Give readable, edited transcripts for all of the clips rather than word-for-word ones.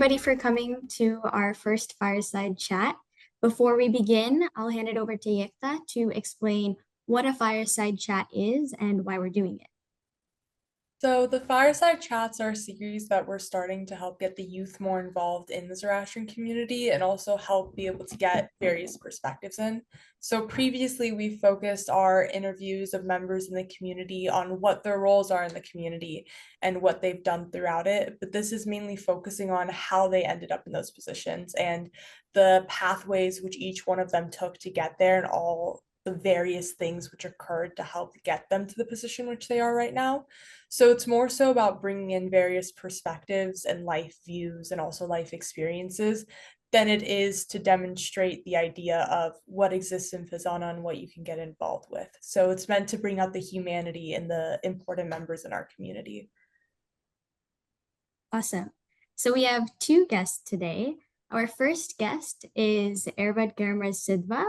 everybody for coming to our first fireside chat. Before we begin, I'll hand it over to Yekta to explain what a fireside chat is and why we're doing it. So the Fireside Chats are a series that we're starting to help get the youth more involved in the Zoroastrian community and also help be able to get various perspectives in. So previously we focused our interviews of members in the community on what their roles are in the community and what they've done throughout it. But this is mainly focusing on how they ended up in those positions and the pathways which each one of them took to get there and all the various things which occurred to help get them to the position which they are right now. So it's more so about bringing in various perspectives and life views and also life experiences than it is to demonstrate the idea of what exists in FEZANA and what you can get involved with. So it's meant to bring out the humanity in the important members in our community. Awesome. So we have two guests today. Our first guest is Kayomarz Sidhwa,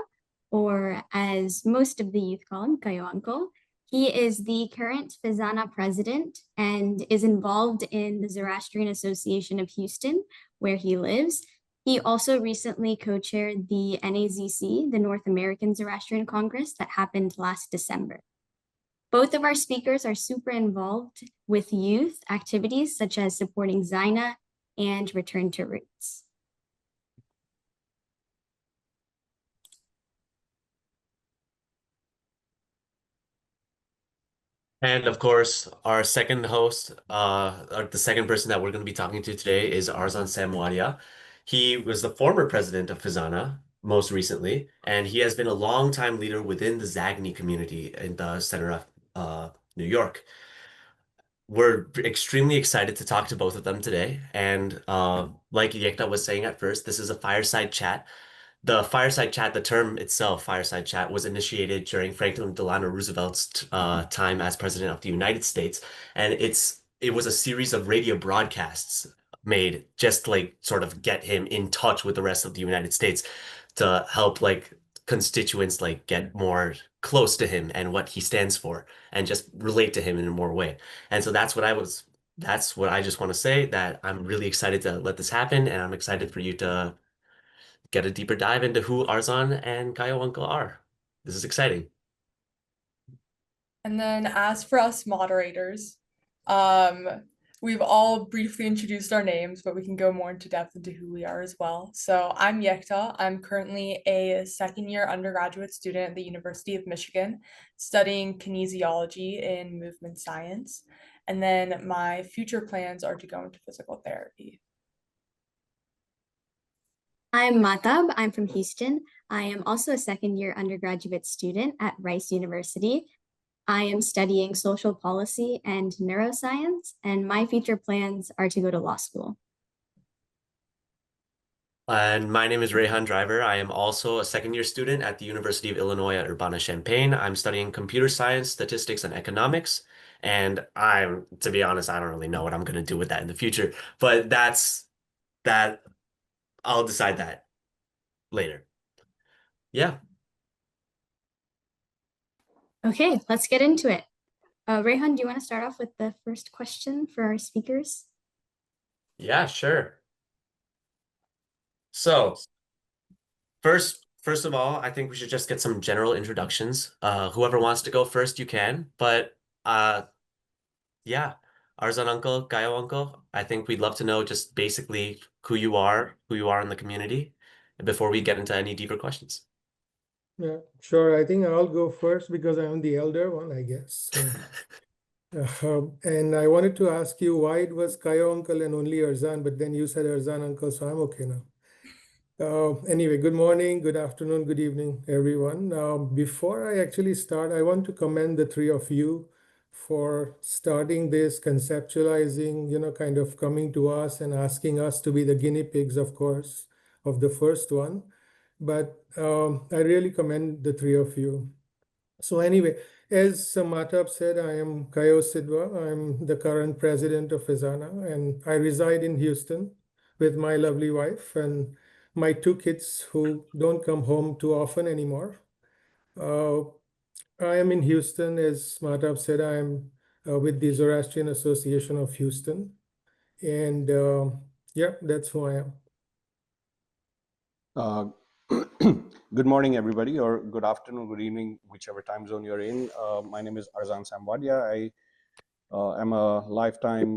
or as most of the youth call him, Kayouncle. He is the current FEZANA president and is involved in the Zoroastrian Association of Houston, where he lives. He also recently co-chaired the NAZC, the North American Zoroastrian Congress, that happened last December. Both of our speakers are super involved with youth activities such as supporting Zina and Return to Roots. And of course, our second host, or the second person that we're going to be talking to today is Arzan Wadia. He was the former president of FEZANA most recently, and he has been a longtime leader within the Zagni community in the center of New York. We're extremely excited to talk to both of them today. And like Yekta was saying at first, this is a fireside chat. The fireside chat, the term itself, fireside chat, was initiated during Franklin Delano Roosevelt's time as president of the United States, and it was a series of radio broadcasts made just like sort of get him in touch with the rest of the United States to help like constituents like get more close to him and what he stands for and just relate to him in a more way. And so that's what I just want to say, that I'm really excited to let this happen, and I'm excited for you to get a deeper dive into who Arzan and Kayouncle are. This is exciting. And then as for us moderators, we've all briefly introduced our names, but we can go more into depth into who we are as well. So I'm Yekta. I'm currently a second-year undergraduate student at the University of Michigan, studying kinesiology in movement science. And then my future plans are to go into physical therapy. I'm Mahtab. I'm from Houston. I am also a second-year undergraduate student at Rice University. I am studying social policy and neuroscience, and my future plans are to go to law school. And my name is Rayhan Driver. I am also a second-year student at the University of Illinois at Urbana-Champaign. I'm studying computer science, statistics, and economics. And to be honest, I don't really know what I'm going to do with that in the future, but I'll decide that later. Yeah. Okay, let's get into it. Rayhan, do you want to start off with the first question for our speakers? Yeah, sure. So first of all, I think we should just get some general introductions. Whoever wants to go first, you can. But yeah, Arzan uncle, Gayo uncle, I think we'd love to know just basically who you are in the community before we get into any deeper questions. Yeah, sure. I think I'll go first because I'm the elder one, I guess. And I wanted to ask you why it was Kayo uncle and only Arzan, but then you said Arzan uncle, so I'm okay now. Anyway, good morning, good afternoon, good evening, everyone. Before I actually start, I want to commend the three of you for starting this, conceptualizing, kind of coming to us and asking us to be the guinea pigs, of course, of the first one. But I really commend the three of you. So anyway, as Mahtab said, I am Kayo Sidhwa. I'm the current president of FEZANA, and I reside in Houston with my lovely wife and my two kids who don't come home too often anymore. I am in Houston, as Mahtab said, I am with the Zoroastrian Association of Houston. And Yeah, that's who I am. Uh, Good morning, everybody, or good afternoon, good evening, whichever time zone you're in. My name is Arzan Wadia. I am a lifetime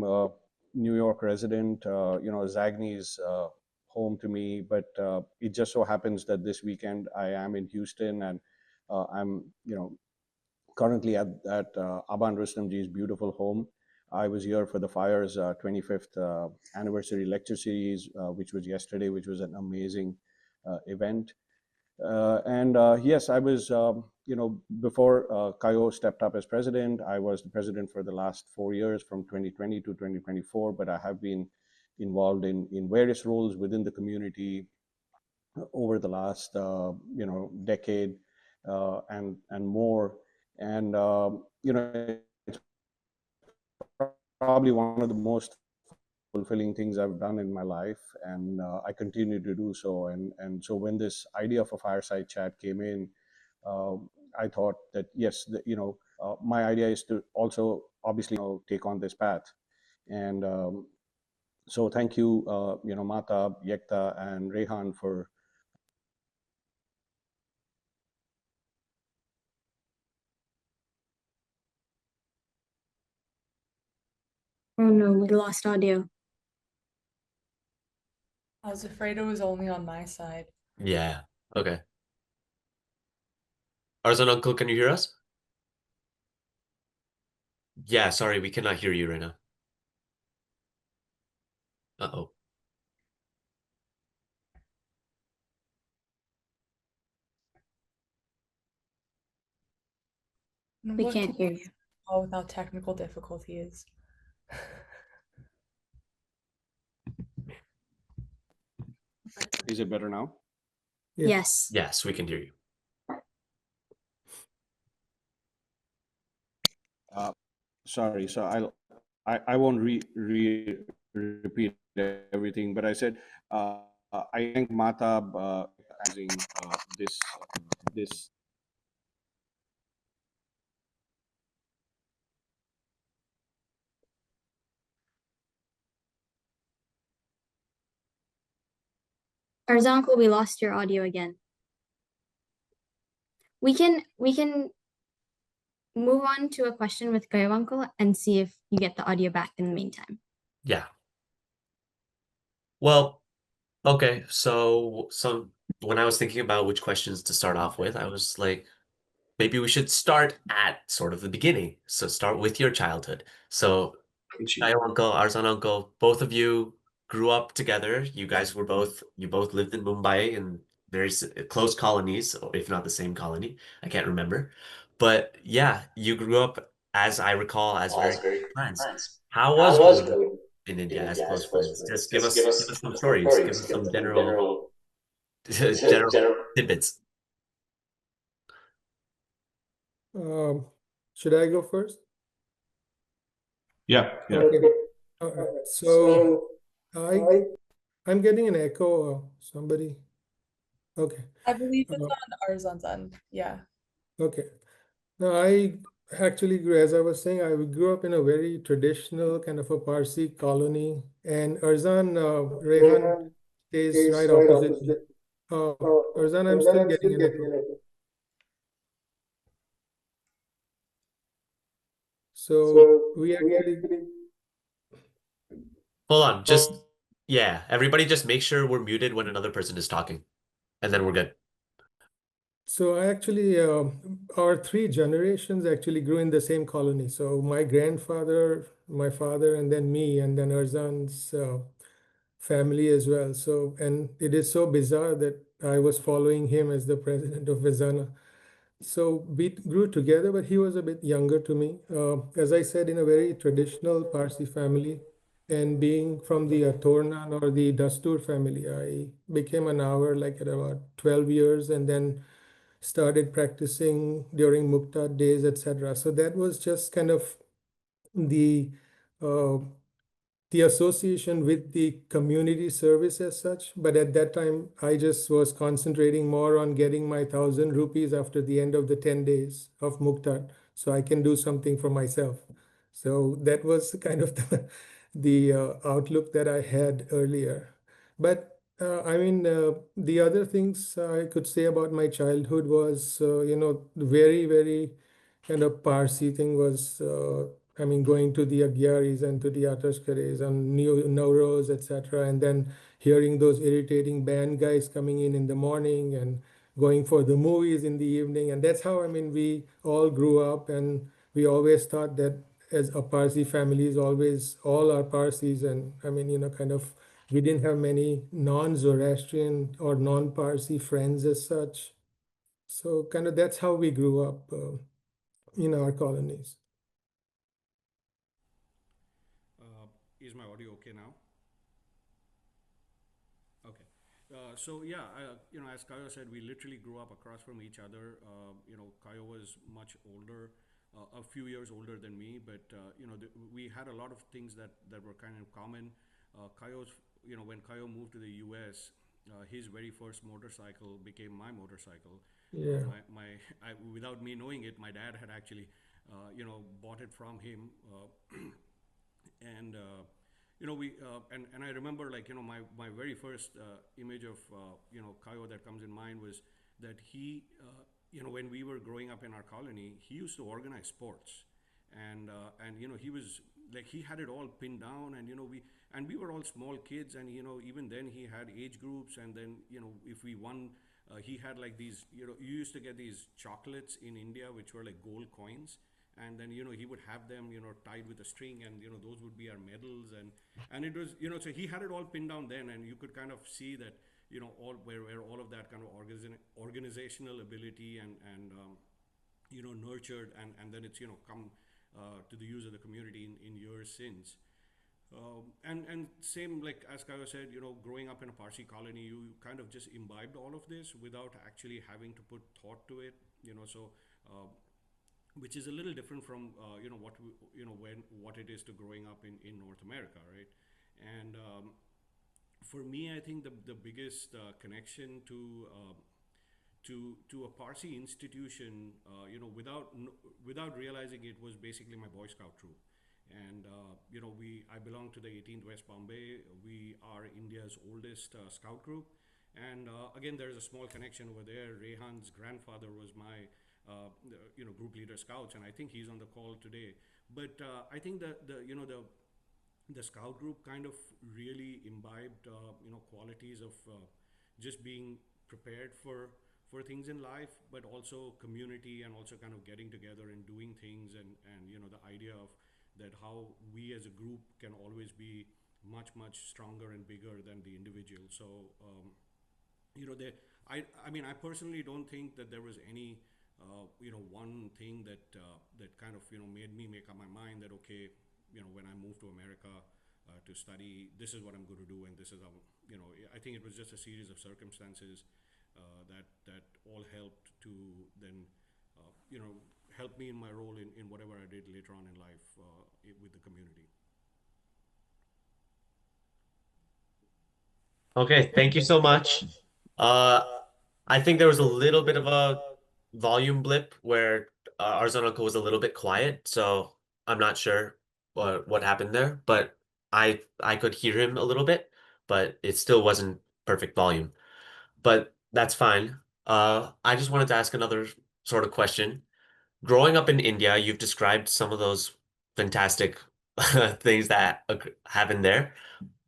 New York resident. Zagny is home to me, but it just so happens that this weekend I am in Houston, and I'm, currently at Aban Rustamji's beautiful home. I was here for the Fire's 25th anniversary lecture series, which was yesterday, which was an amazing event. And yes, I was, before Kayo stepped up as president, I was the president for the last 4 years, from 2020 to 2024, but I have been involved in various roles within the community over the last, decade and more. And, it's probably one of the most fulfilling things I've done in my life, and I continue to do so. And so when this idea of a fireside chat came in, uh, I thought that yes, my idea is to also obviously take on this path. And so thank you, Mahtab, Yekta, and Rayhan for. Oh no, we lost audio. I was afraid it was only on my side. Yeah. Okay. Arzan uncle, can you hear us? Yeah, sorry, we cannot hear you right now. Uh-oh. And We what can't can hear you. go without technical difficulties? Is it better now? Yeah. Yes. Yes, we can hear you. Sorry, so I won't repeat everything, but I said I thank Mahtab using this. Arzan uncle, we lost your audio again. We can move on to a question with Kayo uncle and see if you get the audio back in the meantime. Yeah. Well, okay. So when I was thinking about which questions to start off with, I was like, maybe we should start at sort of the beginning. So start with your childhood. So Kayo uncle, Arzan uncle, both of you grew up together. You both lived in Mumbai in very close colonies, or if not the same colony. I can't remember. But yeah, you grew up, as I recall, as very close friends. How was growing up in India as close friends? Just give us some stories. Give us some general tidbits. Should I go first? Yeah. Okay. All right. So I'm getting an echo. Somebody. Okay. I believe it's on Arzan's end. Yeah. Okay. Now, I actually grew, as I was saying, I grew up in a very traditional kind of a Parsi colony, and Arzan, Rayhan stays right opposite me. Arzan, I'm still getting an echo. So we actually, Hold on, yeah, everybody just make sure we're muted when another person is talking, and then we're good. so I actually, our three generations actually grew in the same colony. So my grandfather, my father, and then me, and then Arzan's family as well. So, and it is so bizarre that I was following him as the president of FEZANA. So we grew together, but he was a bit younger to me. As I said, in a very traditional Parsi family, and being from the Tornan or the Dastur family, I became an hour like at about 12 years, and then started practicing during Muktad days, etc. So that was just kind of the uh, the association with the community service as such. But at that time, I just was concentrating more on getting my 1,000 rupees after the end of the 10 days of Muktad, so I can do something for myself. So that was kind of the outlook that I had earlier. But I mean, the other things I could say about my childhood was, very, very kind of Parsi thing was, I mean, going to the Agyaris and to the Atashkares and New Nowruz, etc. And then hearing those irritating band guys coming in the morning and going for the movies in the evening. And that's how, I mean, we all grew up, and we always thought that as a Parsi family is always all are Parsis. And I mean, kind of, we didn't have many non-Zoroastrian or non-Parsi friends as such. So kind of that's how we grew up in our colonies. Is my audio okay now? Okay. So yeah, as Kayo said, we literally grew up across from each other. Kayo was much older, a few years older than me, but we had a lot of things that were kind of common. Kayo's, when Kayo moved to the U.S., his very first motorcycle became my motorcycle. Yeah. Without me knowing it, my dad had actually, bought it from him, and we and I remember, like, my very first image of Kayo that comes in mind was that he when we were growing up in our colony, he used to organize sports, and he was like, he had it all pinned down, and we were all small kids, and even then he had age groups, and then if we won, he had like these, you used to get these chocolates in India which were like gold coins, and then he would have them tied with a string, and those would be our medals, and it was, so he had it all pinned down then, and you could kind of see that all where all of that kind of organizational ability and nurtured, and then it's come to the use of the community in years since. And same, like as Kayo said, growing up in a Parsi colony, you kind of just imbibed all of this without actually having to put thought to it, so which is a little different from what it is to growing up in North America, right? And for me, I think the biggest connection to a Parsi institution, without realizing it, was basically my Boy Scout troop. And I belong to the 18th West Bombay. We are India's oldest scout group, and again, there's a small connection over there. Rayhan's grandfather was my group leader scouts, and I think he's on the call today. But I think that the scout group kind of really imbibed qualities of just being prepared for things in life, but also community, and also kind of getting together and doing things, and the idea of that how we as a group can always be much stronger and bigger than the individual. So I mean, I personally don't think that there was any one thing that kind of made me make up my mind that, okay, when I moved to America to study, this is what I'm going to do, and this is how, I think it was just a series of circumstances that all helped to then help me in my role in whatever I did later on in life with the community. Okay, thank you so much. I think there was a little bit of a volume blip where Arzan uncle was a little bit quiet, so I'm not sure what happened there, but I could hear him a little bit, but it still wasn't perfect volume. But that's fine. I just wanted to ask another sort of question. Growing up in India, you've described some of those fantastic things that happen there,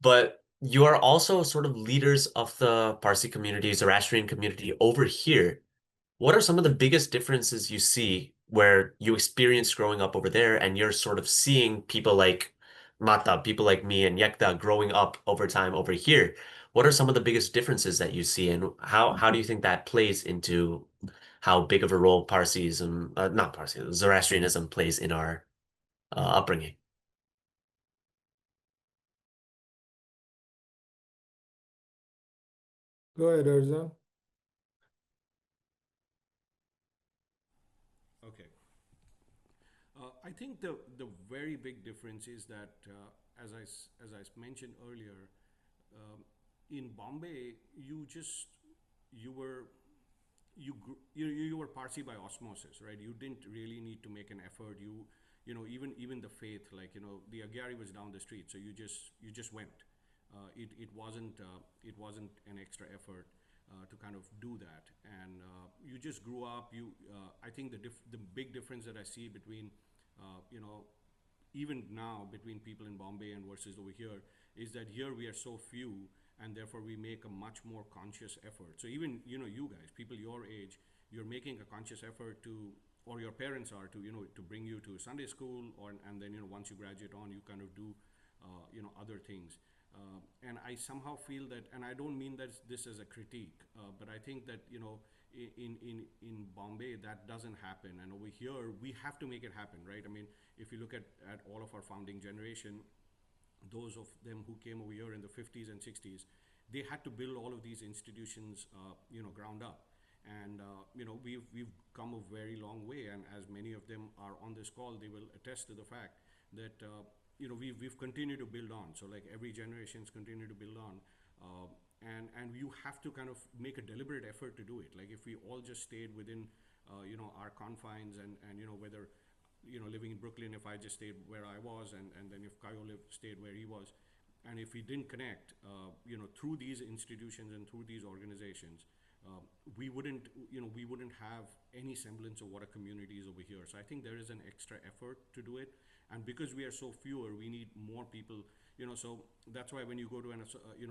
but you are also sort of leaders of the Parsi community, Zoroastrian community over here. What are some of the biggest differences you see where you experienced growing up over there, and you're sort of seeing people like Mahtab, people like me and Yekta growing up over time over here? What are some of the biggest differences that you see, and how do you think that plays into how big of a role Parsiism, not Parsi, Zoroastrianism plays in our upbringing? Go ahead, Arzan. Okay. I think the very big difference is that, as I mentioned earlier, in Bombay, you were you were Parsi by osmosis, right? You didn't really need to make an effort. even the faith, like, the Agyari was down the street, so you just went. It wasn't an extra effort to kind of do that, and you just grew up. I think the big difference that I see between even now between people in Bombay and versus over here is that here we are so few, and therefore we make a much more conscious effort. So even you guys, people your age, you're making a conscious effort to, or your parents are, to bring you to Sunday school, and then once you graduate on, you kind of do other things. And I somehow feel that, and I don't mean that this as a critique, but I think that in Bombay that doesn't happen, and over here we have to make it happen, right? I mean, if you look at all of our founding generation, those of them who came over here in the 50s and 60s, they had to build all of these institutions, ground up. And we've come a very long way, and as many of them are on this call, they will attest to the fact that we've continued to build on. So like every generation's continued to build on, and you have to kind of make a deliberate effort to do it. Like if we all just stayed within our confines, and whether living in Brooklyn, if I just stayed where I was, and then if Kayo stayed where he was, and if we didn't connect through these institutions and through these organizations, we wouldn't have any semblance of what a community is over here. So I think there is an extra effort to do it, and because we are so fewer, we need more people. So that's why when you go to an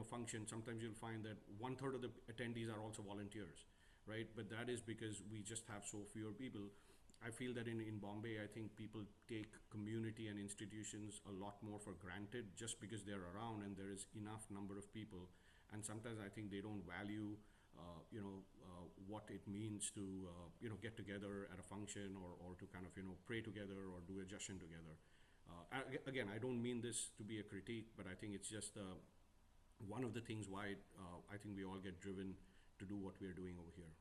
function, sometimes you'll find that 1/3 of the attendees are also volunteers, right? But that is because we just have so fewer people. I feel that in Bombay, I think people take community and institutions a lot more for granted just because they're around and there is enough number of people. And sometimes I think they don't value, what it means to, get together at a function, or to kind of, pray together or do a jashan together. Again, I don't mean this to be a critique, but I think it's just one of the things why I think we all get driven to do what we are doing over here.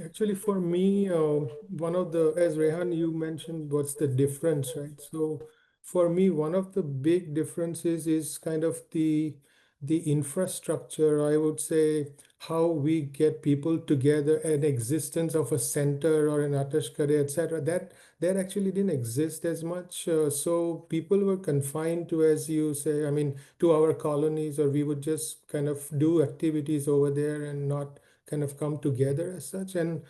Actually, for me, one of the, as Rayhan, you mentioned, what's the difference, right? So for me, one of the big differences is kind of the infrastructure, I would say, how we get people together, an existence of a center or an atashkare, etc. That actually didn't exist as much. So people were confined to, as you say, I mean, to our colonies, or we would just kind of do activities over there and not kind of come together as such. And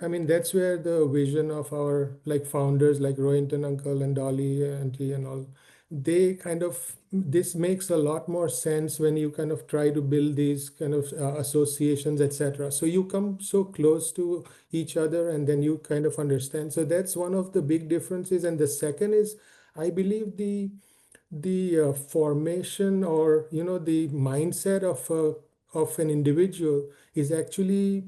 I mean, that's where the vision of our like founders like Rohinton uncle and Dolly auntie and all, they kind of, this makes a lot more sense when you kind of try to build these kind of associations, etc. So you come so close to each other and then you kind of understand. So that's one of the big differences. And the second is, I believe the formation, or the mindset of an individual is actually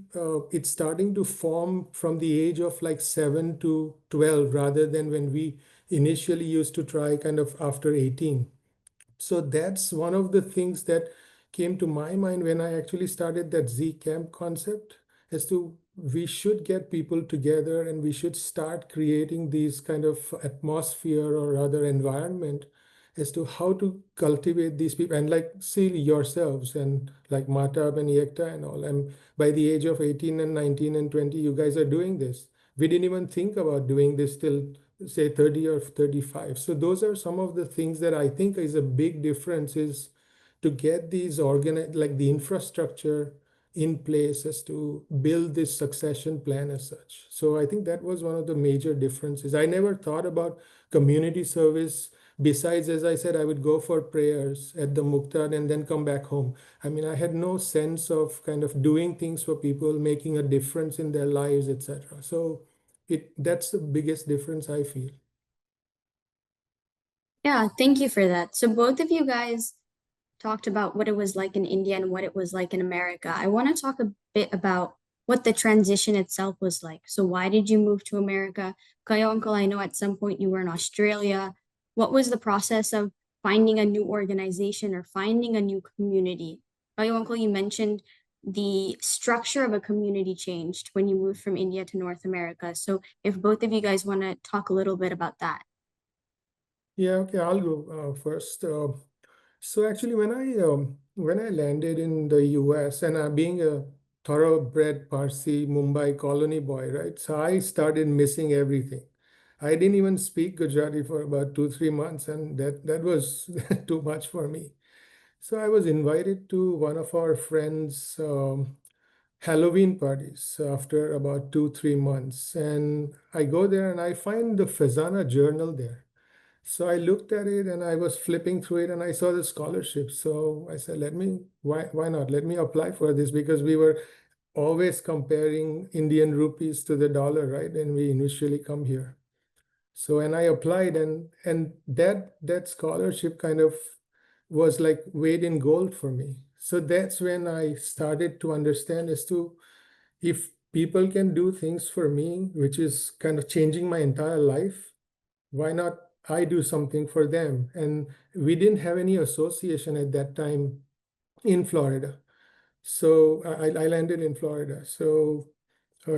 it's starting to form from the age of like 7 to 12, rather than when we initially used to try kind of after 18. So that's one of the things that came to my mind when I actually started that Z Camp concept, as to we should get people together and we should start creating these kind of atmosphere or other environment as to how to cultivate these people. And like, see yourselves and like Mahtab and Yekta and all, and by the age of 18 and 19 and 20, you guys are doing this. We didn't even think about doing this till say 30 or 35. So those are some of the things that I think is a big difference, is to get these organized, like the infrastructure in place as to build this succession plan as such. So I think that was one of the major differences. I never thought about community service. Besides, as I said, I would go for prayers at the Muktad and then come back home. I mean, I had no sense of kind of doing things for people, making a difference in their lives, etc. So that's the biggest difference I feel. Yeah, thank you for that. So both of you guys talked about what it was like in India and what it was like in America. I want to talk a bit about what the transition itself was like. So why did you move to America? Kayo uncle, I know at some point you were in Australia. What was the process of finding a new organization or finding a new community? Kayo uncle, you mentioned the structure of a community changed when you moved from India to North America. So if both of you guys want to talk a little bit about that. Yeah, okay, I'll go first. So actually, when I landed in the US, and being a thoroughbred Parsi Mumbai colony boy, right? So I started missing everything. I didn't even speak Gujarati for about 2, 3 months, and that was too much for me. So I was invited to one of our friends' Halloween parties after about 2, 3 months, and I go there and I find the FEZANA journal there. So I looked at it and I was flipping through it and I saw the scholarship. So I said, why not? Let me apply for this, because we were always comparing Indian rupees to the dollar, right? And we initially come here. So and I applied, and that scholarship kind of was like weighed in gold for me. So that's when I started to understand as to, if people can do things for me, which is kind of changing my entire life, why not I do something for them? And we didn't have any association at that time in Florida. So I landed in Florida. So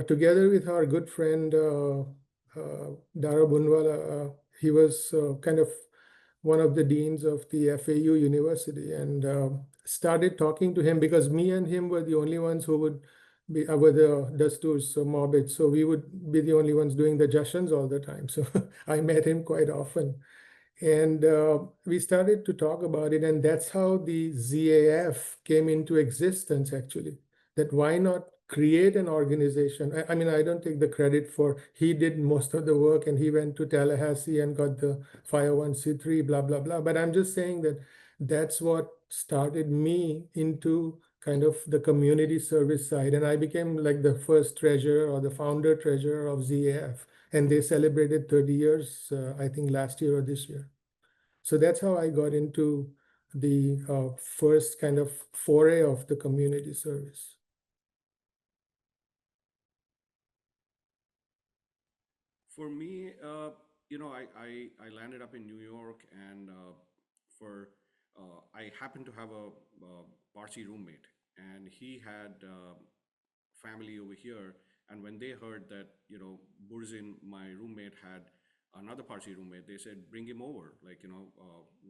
together with our good friend Dara Bunwala, he was kind of one of the deans of the FAU University, and started talking to him, because me and him were the only ones who would be were the Dasturs, so morbid. So we would be the only ones doing the jashans all the time. So I met him quite often. And we started to talk about it, and that's how the ZAF came into existence, actually. That why not create an organization? I mean, I don't take the credit for, he did most of the work and he went to Tallahassee and got the 501c3, blah, blah, blah. But I'm just saying that that's what started me into kind of the community service side. And I became like the first treasurer or the founder treasurer of ZAF. And they celebrated 30 years, I think last year or this year. So that's how I got into the first kind of foray of the community service. For me, I landed up in New York, and I happened to have a Parsi roommate, and he had family over here. And when they heard that, Burzin, my roommate, had another Parsi roommate, they said, bring him over,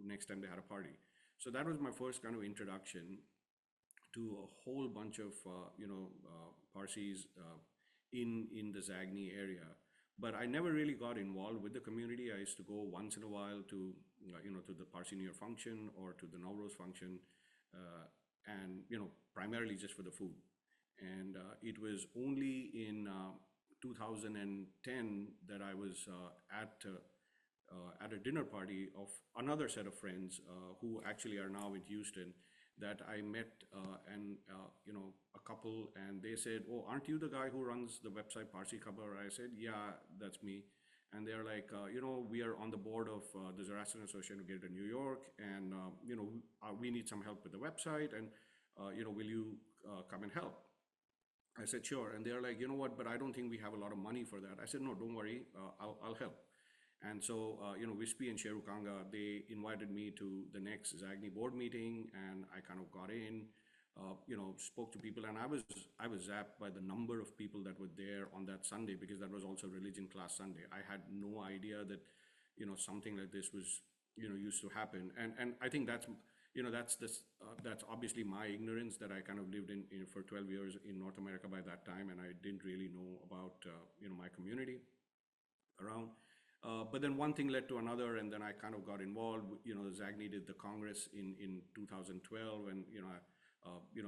next time they had a party. So that was my first kind of introduction to a whole bunch of, Parsis in the Zagni area. But I never really got involved with the community. I used to go once in a while to, to the Parsi New Year function or to the Nowruz function, and, primarily just for the food. And it was only in 2010 that I was at a dinner party of another set of friends who actually are now in Houston, that I met a couple, and they said, "Oh, aren't you the guy who runs the website Parsi Khabar?" I said, "Yeah, that's me." And they're like, we are on the board of the Zoroastrian Association of Greater New York, and we need some help with the website, and will you come and help? I said, sure. And they're like, you know what, but I don't think we have a lot of money for that. I said, no, don't worry, I'll help. And so, Wispy and Sherukanga, they invited me to the next Zagni board meeting, and I kind of got in, spoke to people, and I was zapped by the number of people that were there on that Sunday, because that was also religion class Sunday. I had no idea that, something like this was, used to happen. And I think that's obviously my ignorance, that I kind of lived in for 12 years in North America by that time, and I didn't really know about my community around. But then one thing led to another, and then I kind of got involved. Zagni did the Congress in 2012, and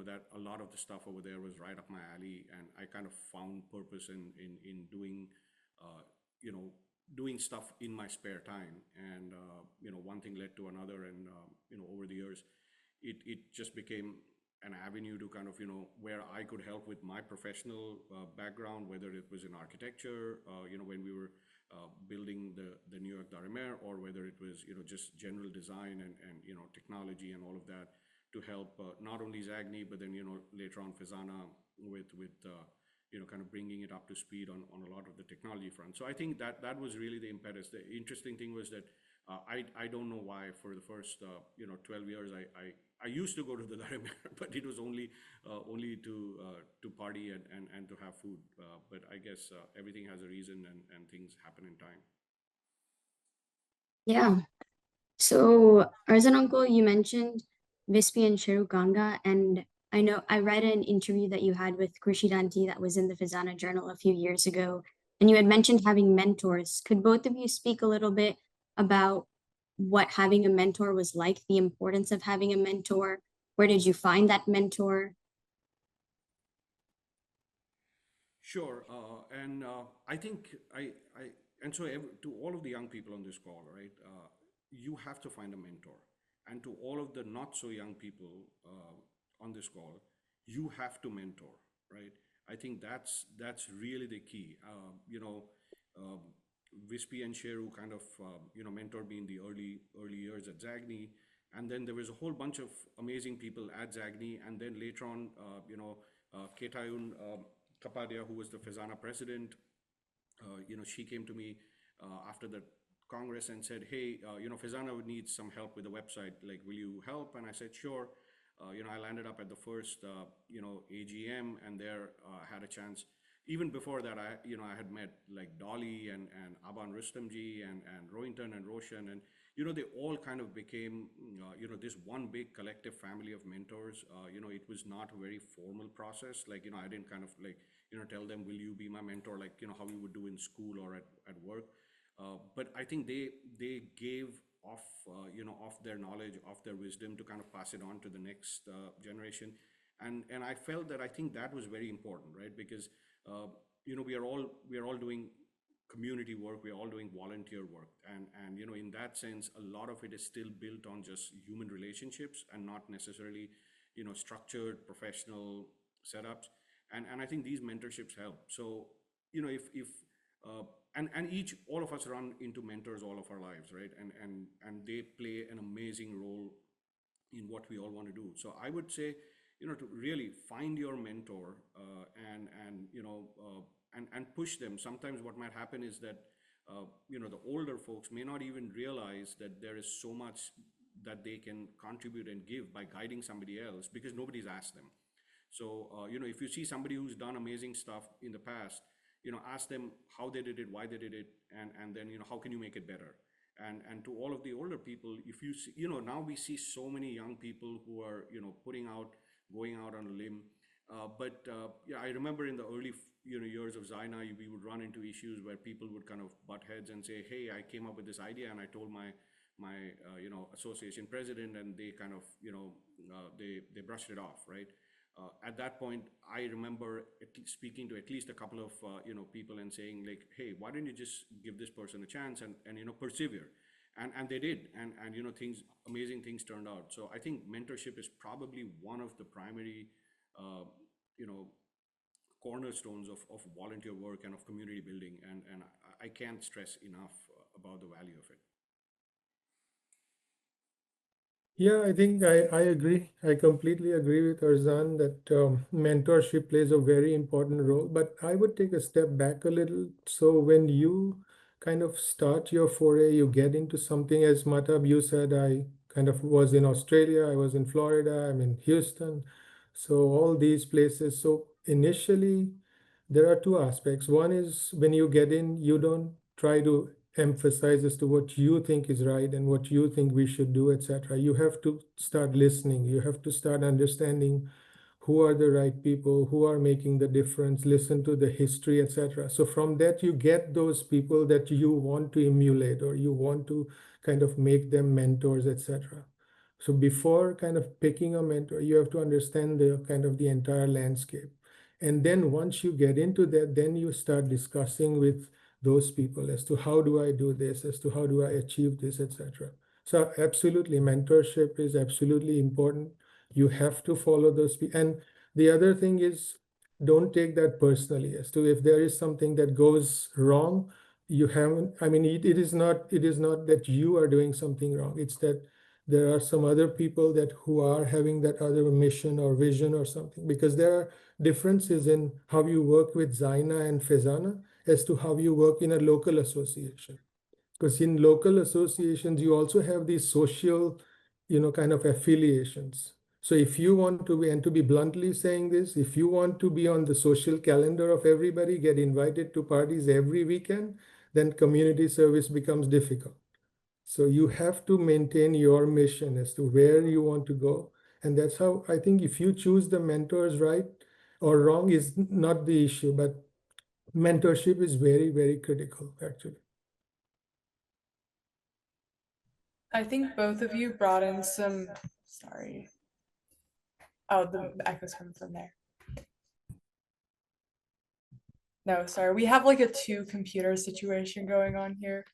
that a lot of the stuff over there was right up my alley, and I kind of found purpose in doing doing stuff in my spare time. And one thing led to another, and over the years it just became an avenue to kind of where I could help with my professional background, whether it was in architecture, when we were building the New York Darimer, or whether it was just general design and technology and all of that, to help not only Zagni, but then later on FEZANA with kind of bringing it up to speed on a lot of the technology front. So I think that was really the impetus. The interesting thing was that I don't know why for the first 12 years I used to go to the Darimer, but it was only to party and to have food. But I guess everything has a reason, and things happen in time. Yeah. So, Arzan uncle, you mentioned Vispi and Cherukanga, and I know I read an interview that you had with Krishidanti that was in the FEZANA Journal a few years ago, and you had mentioned having mentors. Could both of you speak a little bit about what having a mentor was like, the importance of having a mentor? Where did you find that mentor? Sure, and I think and so to all of the young people on this call, right, you have to find a mentor, and to all of the not so young people on this call, you have to mentor, right? I think that's really the key. Um, Wispy and Sheru kind of mentored me in the early years at Zagni, and then there was a whole bunch of amazing people at Zagni, and then later on, Ketayun Kapadia, who was the FEZANA president, she came to me after the Congress and said, "Hey, FEZANA would need some help with the website. Like, will you help?" And I said, "Sure." I landed up at the first, AGM, and there had a chance. Even before that, I had met like Dolly and Aban Rustamji and Rohinton and Roshan, and they all kind of became, this one big collective family of mentors. It was not a very formal process. Like, I didn't kind of like, tell them, "Will you be my mentor?" Like, how we would do in school or at work. But I think they gave off, off their knowledge, off their wisdom to kind of pass it on to the next generation. And I felt that I think that was very important, right? Because we are all doing community work, we are all doing volunteer work, and in that sense, a lot of it is still built on just human relationships and not necessarily structured professional setups. And I think these mentorships help. So if and all of us run into mentors all of our lives, right? And they play an amazing role in what we all want to do. So I would say, to really find your mentor, and push them. Sometimes what might happen is that the older folks may not even realize that there is so much that they can contribute and give by guiding somebody else, because nobody's asked them. So if you see somebody who's done amazing stuff in the past, ask them how they did it, why they did it, and then how can you make it better. And to all of the older people, if you see, now we see so many young people who are going out on a limb. But I remember in the early years of Zaina, we would run into issues where people would kind of butt heads and say, "Hey, I came up with this idea and I told my association president," and they kind of they brushed it off, right? At that point, I remember speaking to at least a couple of people and saying, like, "Hey, why don't you just give this person a chance and persevere?" And they did, and amazing things turned out. So I think mentorship is probably one of the primary cornerstones of volunteer work and of community building, and I can't stress enough about the value of it. Yeah, I think I agree. I completely agree with Arzan that mentorship plays a very important role. But I would take a step back a little. So when you kind of start your foray, you get into something, as Mahtab, you said, I kind of was in Australia, I was in Florida, I'm in Houston. So all these places. So initially, there are two aspects. One is when you get in, you don't try to emphasize as to what you think is right and what you think we should do, etc. You have to start listening. You have to start understanding who are the right people, who are making the difference, listen to the history, etc. So from that, you get those people that you want to emulate or you want to kind of make them mentors, etc. So before kind of picking a mentor, you have to understand the kind of the entire landscape. And then once you get into that, then you start discussing with those people as to how do I do this, as to how do I achieve this, etc. So absolutely, mentorship is absolutely important. You have to follow those people. And the other thing is, don't take that personally. As to if there is something that goes wrong, you haven't. I mean, it is not. It is not that you are doing something wrong. It's that there are some other people that who are having that other mission or vision or something. Because there are differences in how you work with Zaina and FEZANA as to how you work in a local association. Because in local associations, you also have these social, kind of affiliations. So if you want to be, and to be bluntly saying this, if you want to be on the social calendar of everybody, get invited to parties every weekend, then community service becomes difficult. So you have to maintain your mission as to where you want to go. And that's how I think if you choose the mentors right or wrong is not the issue, but mentorship is very, very critical, actually. I think both of you brought in some, sorry. Oh, the echo's coming from there. No, sorry. We have like a two computer situation going on here.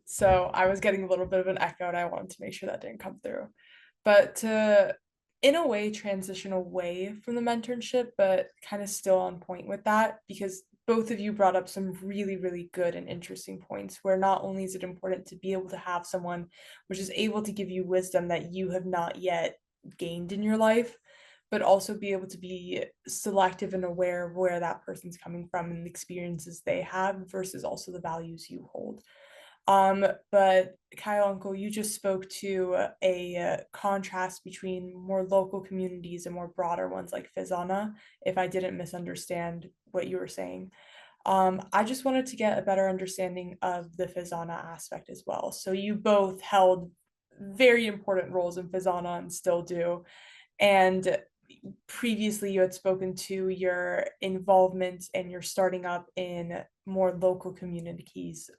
So I was getting a little bit of an echo and I wanted to make sure that didn't come through. But to, in a way, transition away from the mentorship, but kind of still on point with that, because both of you brought up some really, really good and interesting points where not only is it important to be able to have someone which is able to give you wisdom that you have not yet gained in your life, but also be able to be selective and aware of where that person's coming from and the experiences they have versus also the values you hold. But Kyle Uncle, you just spoke to a contrast between more local communities and more broader ones like FEZANA, if I didn't misunderstand what you were saying. I just wanted to get a better understanding of the FEZANA aspect as well. So you both held very important roles in FEZANA and still do. And previously you had spoken to your involvement and your starting up in more local communities.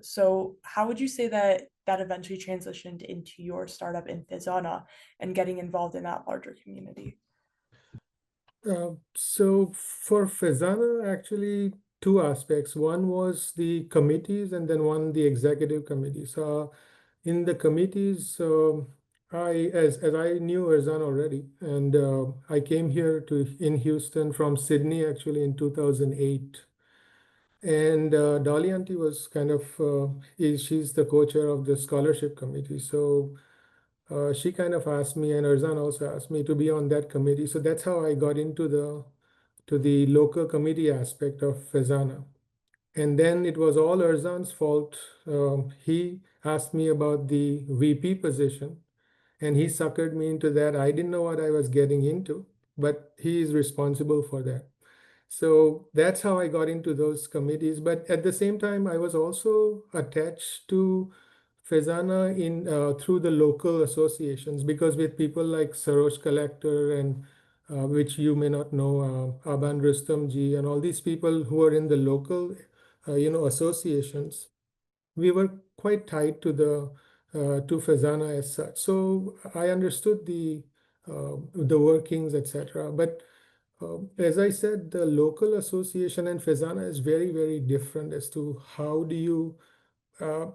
So how would you say that that eventually transitioned into your startup in FEZANA and getting involved in that larger community? So for FEZANA, actually, two aspects. One was the committees and then one the executive committee. So in the committees, as I knew Arzan already, and I came here in Houston from Sydney actually in 2008. And Dolly Auntie was kind of she's the co-chair of the scholarship committee. So she kind of asked me, and Arzan also asked me to be on that committee. So that's how I got into the local committee aspect of FEZANA. And then it was all Arzan's fault. He asked me about the VP position, and he suckered me into that. I didn't know what I was getting into, but he is responsible for that. So that's how I got into those committees. But at the same time, I was also attached to FEZANA through the local associations, because with people like Sarosh Collector and which you may not know, Aban Rustamji and all these people who are in the local, associations, we were quite tied to FEZANA as such. So I understood the workings, etc. But as I said, the local association and FEZANA is very, very different as to how do you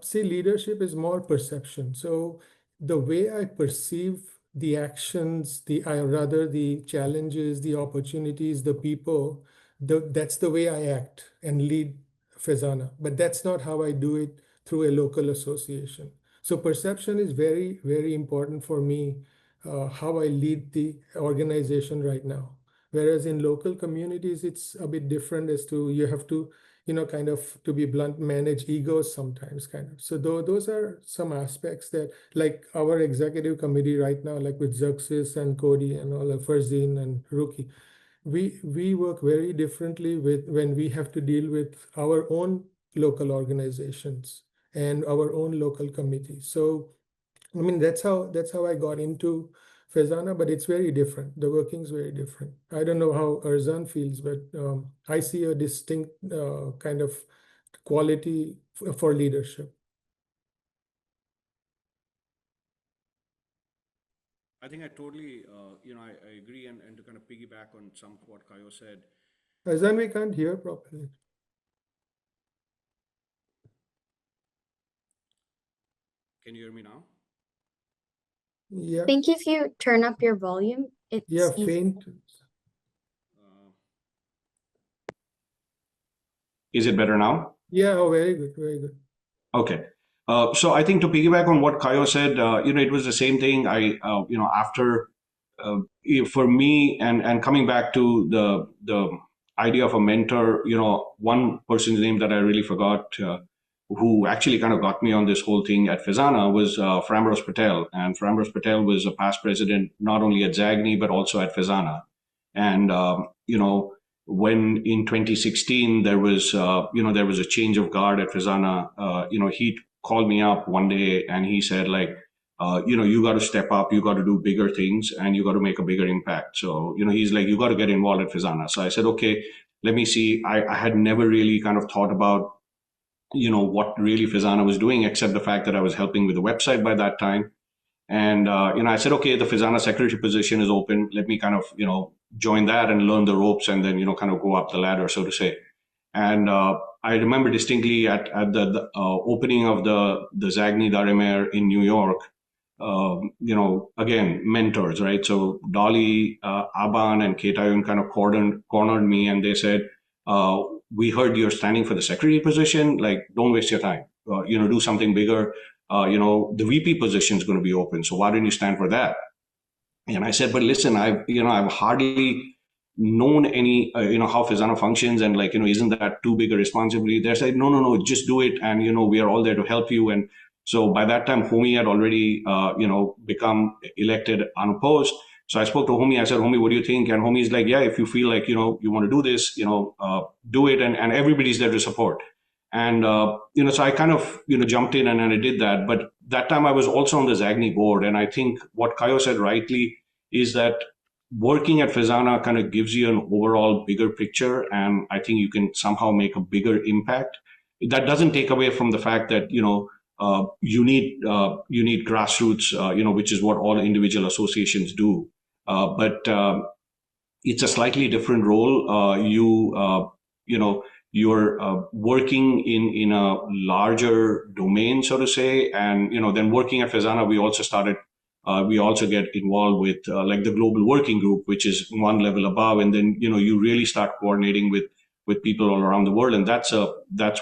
see, leadership is more perception. So the way I perceive the actions, rather the challenges, the opportunities, the people, that's the way I act and lead FEZANA. But that's not how I do it through a local association. So perception is very, very important for me, how I lead the organization right now. Whereas in local communities, it's a bit different as to you have to, kind of, to be blunt, manage egos sometimes, kind of. So those are some aspects that, like our executive committee right now, like with Xerxes and Cody and all, Farzin and Rookie, we work very differently when we have to deal with our own local organizations and our own local committees. So, I mean, that's how I got into FEZANA, but it's very different. The working's very different. I don't know how Arzan feels, but I see a distinct kind of quality for leadership. I think I totally, I agree, and to kind of piggyback on some of what Kayo said. Arzan, we can't hear properly. Can you hear me now? Yeah. I think if you turn up your volume, it's easy. Faint. Is it better now? Yeah, oh, very good, very good. Okay. So I think to piggyback on what Kayo said, it was the same thing. After for me and coming back to the idea of a mentor, one person's name that I really forgot, who actually kind of got me on this whole thing at FEZANA was Framrose Patel. And Framrose Patel was a past president, not only at Zagni, but also at FEZANA. And, when in 2016 there was a change of guard at FEZANA, he called me up one day and he said, like, you got to step up, you got to do bigger things, and you got to make a bigger impact. So, he's like, you got to get involved at FEZANA. So I said, okay, let me see. I had never really kind of thought about, what really FEZANA was doing, except the fact that I was helping with the website by that time. And, I said, okay, the FEZANA secretary position is open. Let me kind of, join that and learn the ropes and then, kind of go up the ladder, so to say. And I remember distinctly at the opening of the Zagni Daremer in New York, again, mentors, right? So Dolly, Aban, and Ketayun kind of cornered me, and they said, we heard you're standing for the secretary position. Like, don't waste your time. Do something bigger. The VP position is going to be open. So why don't you stand for that? And I said, but listen, I've hardly known any, how FEZANA functions, and like, isn't that too big a responsibility? They said, no, just do it. And, we are all there to help you. And so by that time, Homi had already, become elected unopposed. So I spoke to Homi. I said, Homi, what do you think? And Homi's like, yeah, if you feel like, you want to do this, do it. And everybody's there to support. And, so I kind of, jumped in and I did that. But that time I was also on the Zagni board. And I think what Kayo said rightly is that working at FEZANA kind of gives you an overall bigger picture. And I think you can somehow make a bigger impact. That doesn't take away from the fact that, you need grassroots, which is what all individual associations do. But it's a slightly different role. You're working in a larger domain, so to say. And, then working at FEZANA, we also get involved with like the global working group, which is one level above. And then, you really start coordinating with people all around the world. And that's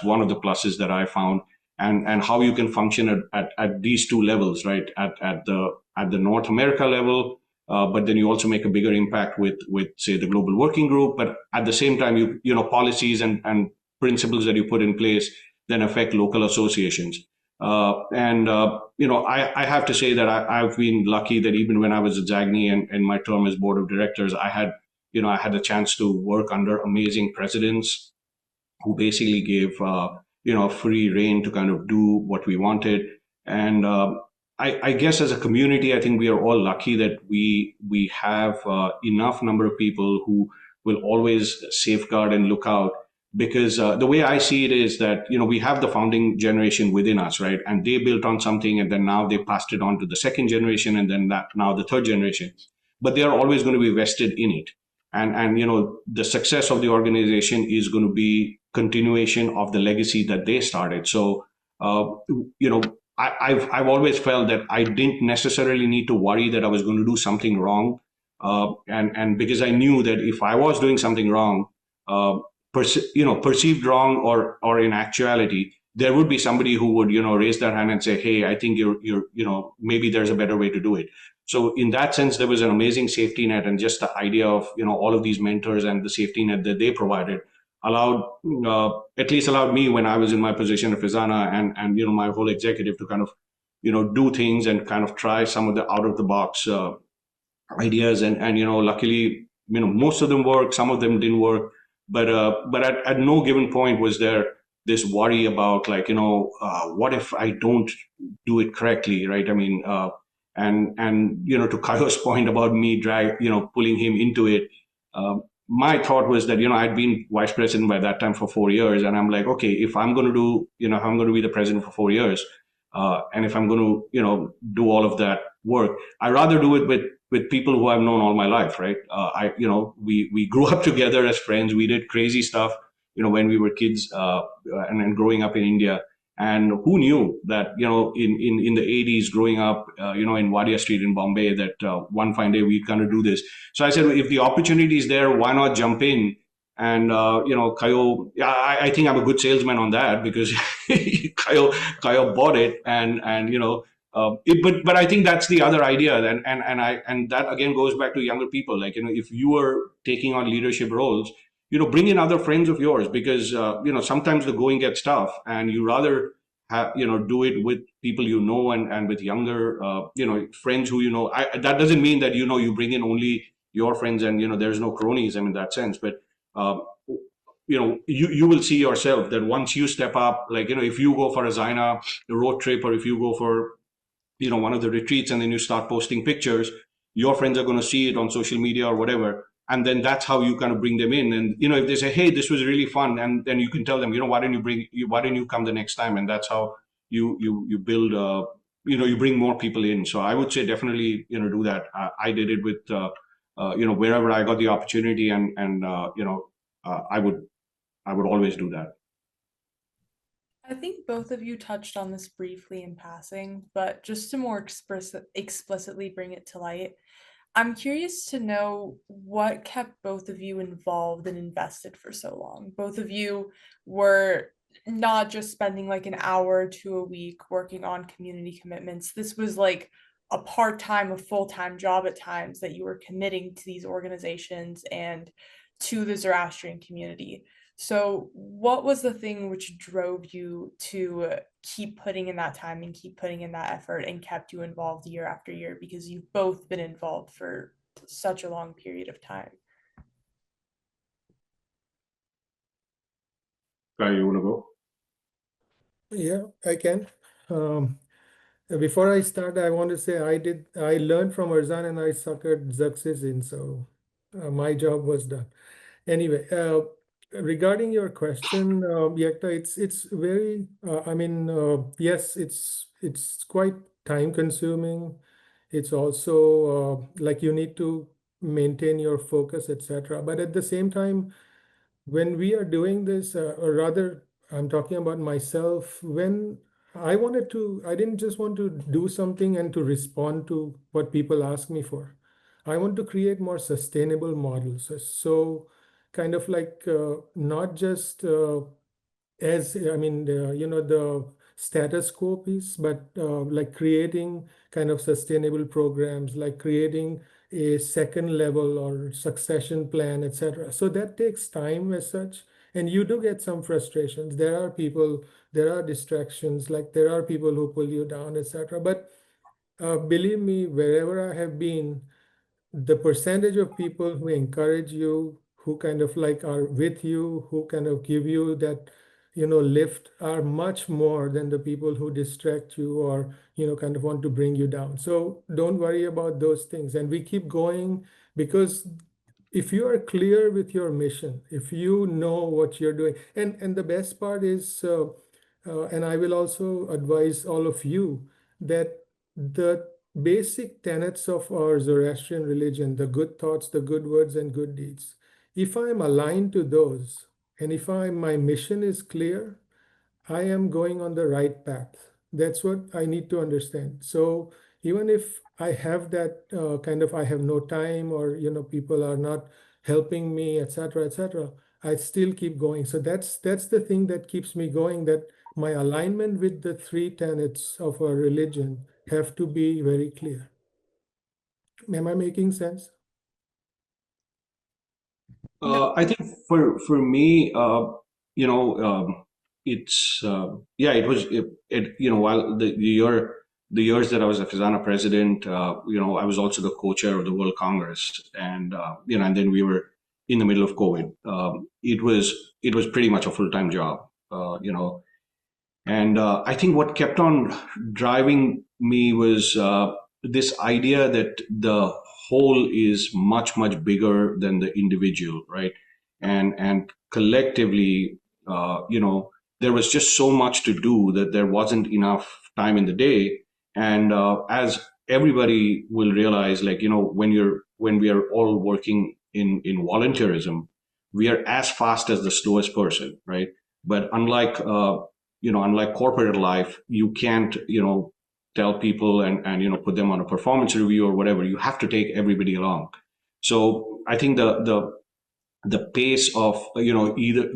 one of the pluses that I found. And how you can function at these two levels, right? At the North America level, but then you also make a bigger impact with say the global working group. But at the same time, policies and principles that you put in place then affect local associations. I have to say that I've been lucky that even when I was at Zagni and my term as board of directors, I had the chance to work under amazing presidents who basically gave free rein to kind of do what we wanted. And I guess as a community, I think we are all lucky that we have enough number of people who will always safeguard and look out. Because the way I see it is that, we have the founding generation within us, right? And they built on something, and then now they passed it on to the second generation, and then now the third generation. But they are always going to be vested in it. And the success of the organization is going to be continuation of the legacy that they started. So, I've always felt that I didn't necessarily need to worry that I was going to do something wrong. And because I knew that if I was doing something wrong, perceived wrong or in actuality, there would be somebody who would, raise their hand and say, hey, I think you're maybe there's a better way to do it. So in that sense, there was an amazing safety net, and just the idea of, all of these mentors and the safety net that they provided allowed me when I was in my position at FEZANA and my whole executive to kind of, do things and kind of try some of the out of the box ideas. And luckily, most of them worked, some of them didn't work. But at no given point was there this worry about like, what if I don't do it correctly, right? I mean, and to Kayo's point about me pulling him into it, my thought was that, I'd been vice president by that time for 4 years. And I'm like, okay, if I'm going to do, if I'm going to be the president for 4 years, and if I'm going to, do all of that work, I'd rather do it with people who I've known all my life, right? We grew up together as friends. We did crazy stuff, when we were kids and growing up in India. And who knew that, in the 80s, growing up, in Wadia Street in Bombay, that one fine day we'd kind of do this. So I said, if the opportunity is there, why not jump in? And, Kayo, I think I'm a good salesman on that because Kayo bought it and but I think that's the other idea. And that again goes back to younger people. Like, if you are taking on leadership roles, bring in other friends of yours because, sometimes the going gets tough and you rather do it with people, and with younger, friends who, that doesn't mean that, you bring in only your friends and, there's no cronies in that sense. But, you will see yourself that once you step up, like, if you go for a Zaina road trip or if you go for, one of the retreats, and then you start posting pictures, your friends are going to see it on social media or whatever, and then that's how you kind of bring them in. And if they say, hey, this was really fun, and then you can tell them, why don't you come the next time? And that's how you build you bring more people in. So I would say definitely do that. I did it with wherever I got the opportunity, and I would always do that. I think both of you touched on this briefly in passing, but just to more explicitly bring it to light, I'm curious to know what kept both of you involved and invested for so long. Both of you were not just spending like an hour or two a week working on community commitments. This was like a part-time, a full-time job at times that you were committing to these organizations and to the Zoroastrian community. So what was the thing which drove you to keep putting in that time and keep putting in that effort and kept you involved year after year? Because you've both been involved for such a long period of time. Guy, you want to go? Yeah, I can. Before I start, I want to say I learned from Arzan and I suckered Zuxis in, so my job was done. Anyway, regarding your question, Yekta, it's very, yes, it's quite time consuming. It's also like you need to maintain your focus, etc. But at the same time, when we are doing this, or rather, I'm talking about myself, when I didn't just want to do something and to respond to what people ask me for. I want to create more sustainable models. So kind of like not just as the status quo piece, but like creating kind of sustainable programs, like creating a second level or succession plan, etc. So that takes time as such, and you do get some frustrations. There are distractions, like there are people who pull you down, etc. But believe me, wherever I have been, the percentage of people who encourage you, who kind of like are with you, who kind of give you that, lift, are much more than the people who distract you or, kind of want to bring you down. So don't worry about those things. And we keep going, because if you are clear with your mission, if you know what you're doing, and the best part is, and I will also advise all of you that the basic tenets of our Zoroastrian religion, the good thoughts, the good words, and good deeds, if I'm aligned to those, and if my mission is clear, I am going on the right path. That's what I need to understand. So even if I have that I have no time, or people are not helping me, etc., etc., I still keep going. So that's the thing that keeps me going, that my alignment with the three tenets of our religion have to be very clear. Am I making sense? I think for me, it's it was while the years that I was a FEZANA president, I was also the co-chair of the World Congress, and and then we were in the middle of COVID. It was pretty much a full-time job, and I think what kept on driving me was this idea that the whole is much, much bigger than the individual, right? And collectively, there was just so much to do that there wasn't enough time in the day. And as everybody will realize, like, when we are all working in volunteerism, we are as fast as the slowest person, right? But unlike corporate life, you can't, tell people and put them on a performance review or whatever. You have to take everybody along. So I think the pace of, either,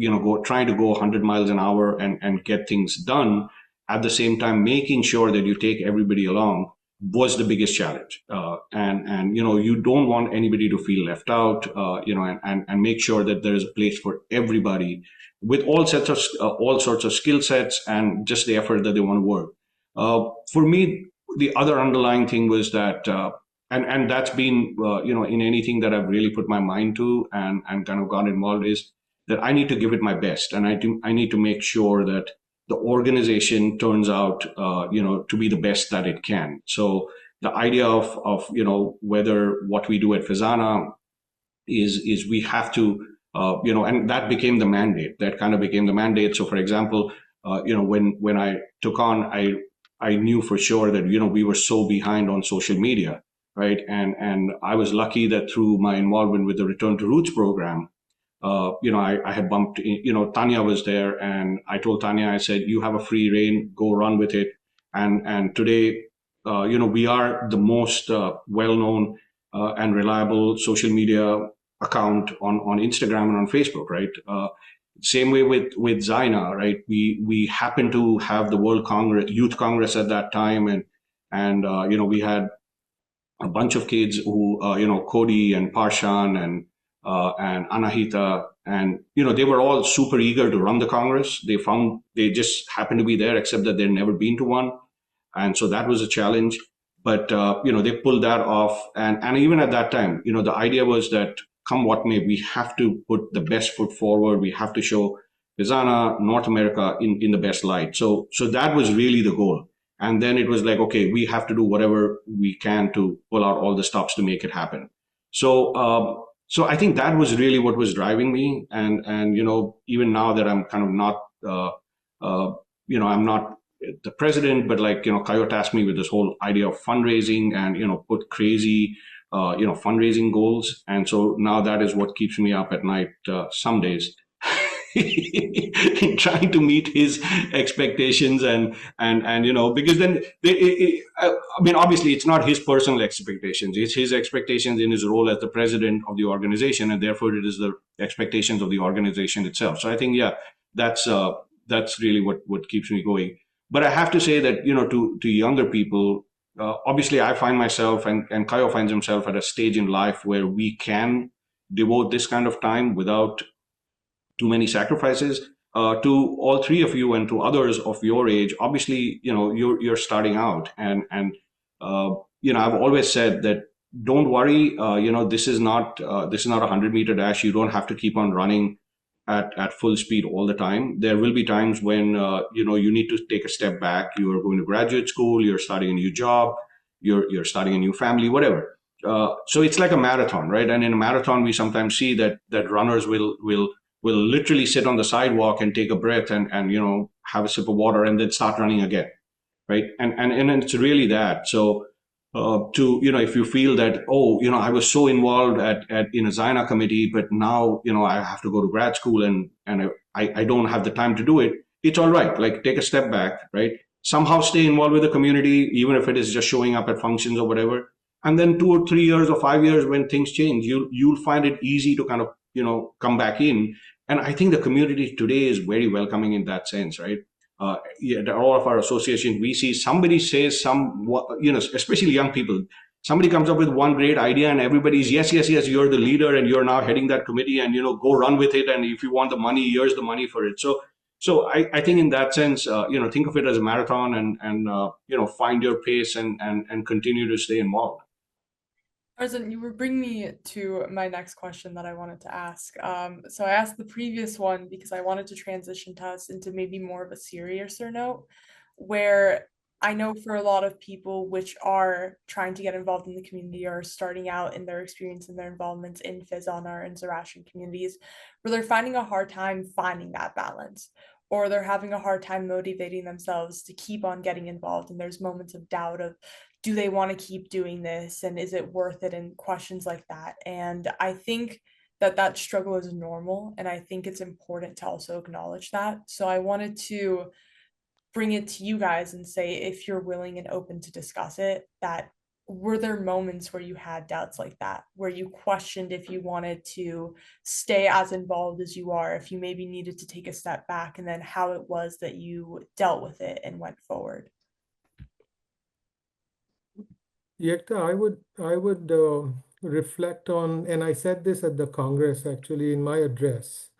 trying to go 100 miles an hour and get things done, at the same time making sure that you take everybody along, was the biggest challenge. And you don't want anybody to feel left out, and make sure that there is a place for everybody with all sorts of skill sets and just the effort that they want to work. For me, the other underlying thing was that, and that's been, in anything that I've really put my mind to and kind of got involved, is that I need to give it my best, and I need to make sure that the organization turns out, to be the best that it can. So the idea of whether what we do at FEZANA is we have to, and that became the mandate. That kind of became the mandate. So, for example, when I took on, I knew for sure that we were so behind on social media, right? And I was lucky that through my involvement with the Return to Roots program, I had bumped, Tanya was there, and I told Tanya, I said, you have a free reign, go run with it. And today, we are the most well-known and reliable social media account on Instagram and on Facebook, right? Same way with Zaina, right? We happened to have the World Congress, Youth Congress at that time, and we had a bunch of kids who, Cody and Parshan and Anahita, and they were all super eager to run the Congress. They just happened to be there, except that they'd never been to one, and so that was a challenge. But they pulled that off, and even at that time, the idea was that come what may, we have to put the best foot forward. We have to show FEZANA, North America in the best light. So that was really the goal. And then it was like, okay, we have to do whatever we can to pull out all the stops to make it happen. So I think that was really what was driving me. And even now that I'm kind of not, I'm not the president, but like, Kayo tasked me with this whole idea of fundraising and, put crazy, fundraising goals. And so now that is what keeps me up at night some days. In trying to meet his expectations and because then obviously it's not his personal expectations, it's his expectations in his role as the president of the organization, and therefore it is the expectations of the organization itself. So I think that's really what keeps me going. But I have to say that to younger people, obviously I find myself and Kayo finds himself at a stage in life where we can devote this kind of time without too many sacrifices. To all three of you and to others of your age, obviously, you're starting out, and I've always said that don't worry. This is not a 100-meter dash. You don't have to keep on running at full speed all the time. There will be times when you need to take a step back. You are going to graduate school. You're starting a new job. You're starting a new family. Whatever. So it's like a marathon, right? And in a marathon, we sometimes see that runners will literally sit on the sidewalk and take a breath and have a sip of water and then start running again, right? And it's really that. So if you feel that, I was so involved in a Zaina committee, but now I have to go to grad school and I don't have the time to do it. It's all right. Like, take a step back, right? Somehow stay involved with the community, even if it is just showing up at functions or whatever. And then 2 or 3 years or 5 years, when things change, you'll find it easy to kind of come back in. And I think the community today is very welcoming in that sense, right? All of our association, we see somebody says especially young people, somebody comes up with one great idea and everybody's, yes, you're the leader and you're now heading that committee and, go run with it. And if you want the money, here's the money for it. So I think in that sense, think of it as a marathon and find your pace and continue to stay involved. Arzan, you were bringing me to my next question that I wanted to ask. So I asked the previous one because I wanted to transition us into maybe more of a seriouser note, where I know for a lot of people which are trying to get involved in the community or starting out in their experience and their involvements in FEZANA and Zoroastrian communities, where they're finding a hard time finding that balance, or they're having a hard time motivating themselves to keep on getting involved. And there's moments of doubt of, do they want to keep doing this? And is it worth it? And questions like that. And I think that struggle is normal. And I think it's important to also acknowledge that. So I wanted to bring it to you guys and say, if you're willing and open to discuss it, that were there moments where you had doubts like that, where you questioned if you wanted to stay as involved as you are, if you maybe needed to take a step back, and then how it was that you dealt with it and went forward? Yekta, I would reflect on, and I said this at the Congress actually in my address.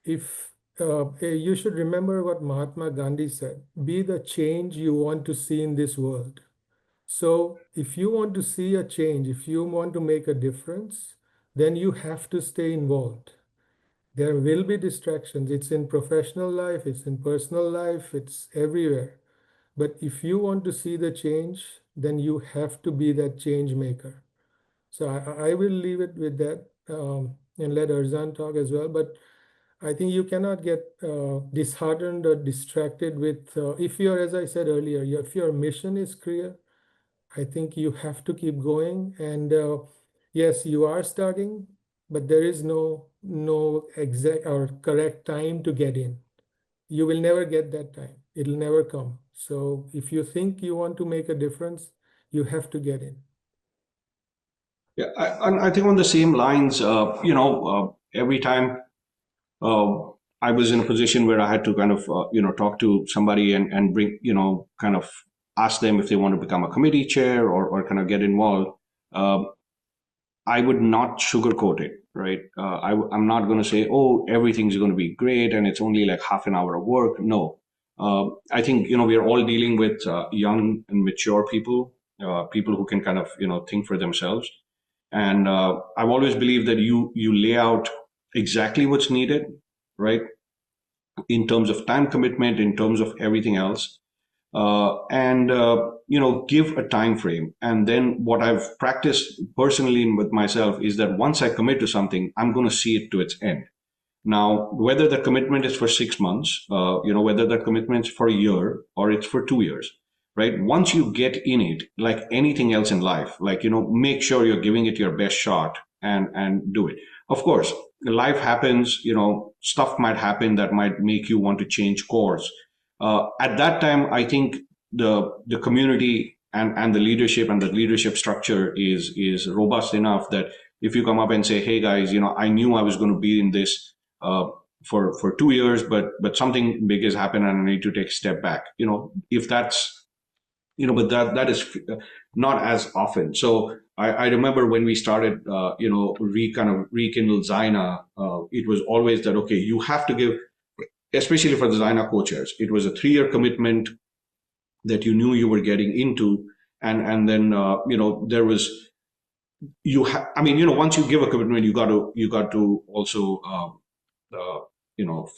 If you should remember what Mahatma Gandhi said, be the change you want to see in this world. So if you want to see a change, if you want to make a difference, then you have to stay involved. There will be distractions. It's in professional life, it's in personal life, it's everywhere. But if you want to see the change, then you have to be that change maker. So I will leave it with that, and let Arzan talk as well. But I think you cannot get disheartened or distracted with, if you're, as I said earlier, if your mission is clear, I think you have to keep going. And yes, you are starting, but there is no exact or correct time to get in. You will never get that time. It'll never come. So if you think you want to make a difference, you have to get in. Yeah, I think on the same lines, every time I was in a position where I had to kind of, talk to somebody and bring, kind of ask them if they want to become a committee chair or kind of get involved. I would not sugarcoat it, right? I'm not going to say, oh, everything's going to be great and it's only like half an hour of work. No. I think, we are all dealing with young and mature people, people who can kind of, think for themselves. And I've always believed that you lay out exactly what's needed, right? In terms of time commitment, in terms of everything else, and give a time frame. And then what I've practiced personally with myself is that once I commit to something, I'm going to see it to its end. Now, whether the commitment is for 6 months, whether the commitment is for a year or it's for 2 years, right? Once you get in it, like anything else in life, like, make sure you're giving it your best shot and do it. Of course, life happens, stuff might happen that might make you want to change course. At that time, I think the community and the leadership and the leadership structure is robust enough that if you come up and say, hey guys, I knew I was going to be in this for 2 years, but something big has happened and I need to take a step back. If that's, but that is not as often. So I remember when we started, kind of rekindle Zaina, it was always that, okay, you have to give, especially for the Zaina co-chairs, it was a 3-year commitment that you knew you were getting into. And then, there was, once you give a commitment, you got to also,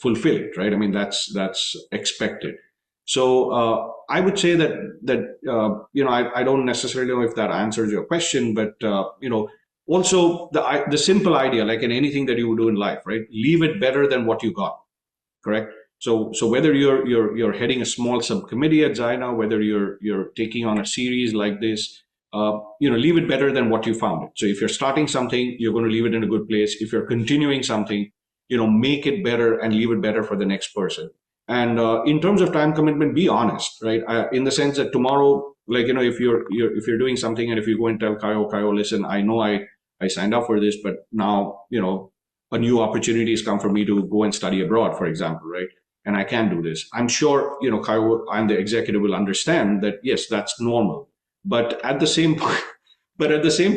fulfill it, right? I mean, that's expected. So I would say that I don't necessarily know if that answers your question, but also the simple idea, like in anything that you would do in life, right? Leave it better than what you got, correct? So whether you're heading a small subcommittee at Zaina, whether you're taking on a series like this, leave it better than what you found it. So if you're starting something, you're going to leave it in a good place. If you're continuing something, make it better and leave it better for the next person. And in terms of time commitment, be honest, right? In the sense that tomorrow, like, if you're doing something and if you go and tell Kayo, listen, I know I signed up for this, but now, a new opportunity has come for me to go and study abroad, for example, right? And I can't do this. I'm sure, Kayo and the executive will understand that, yes, that's normal. But at the same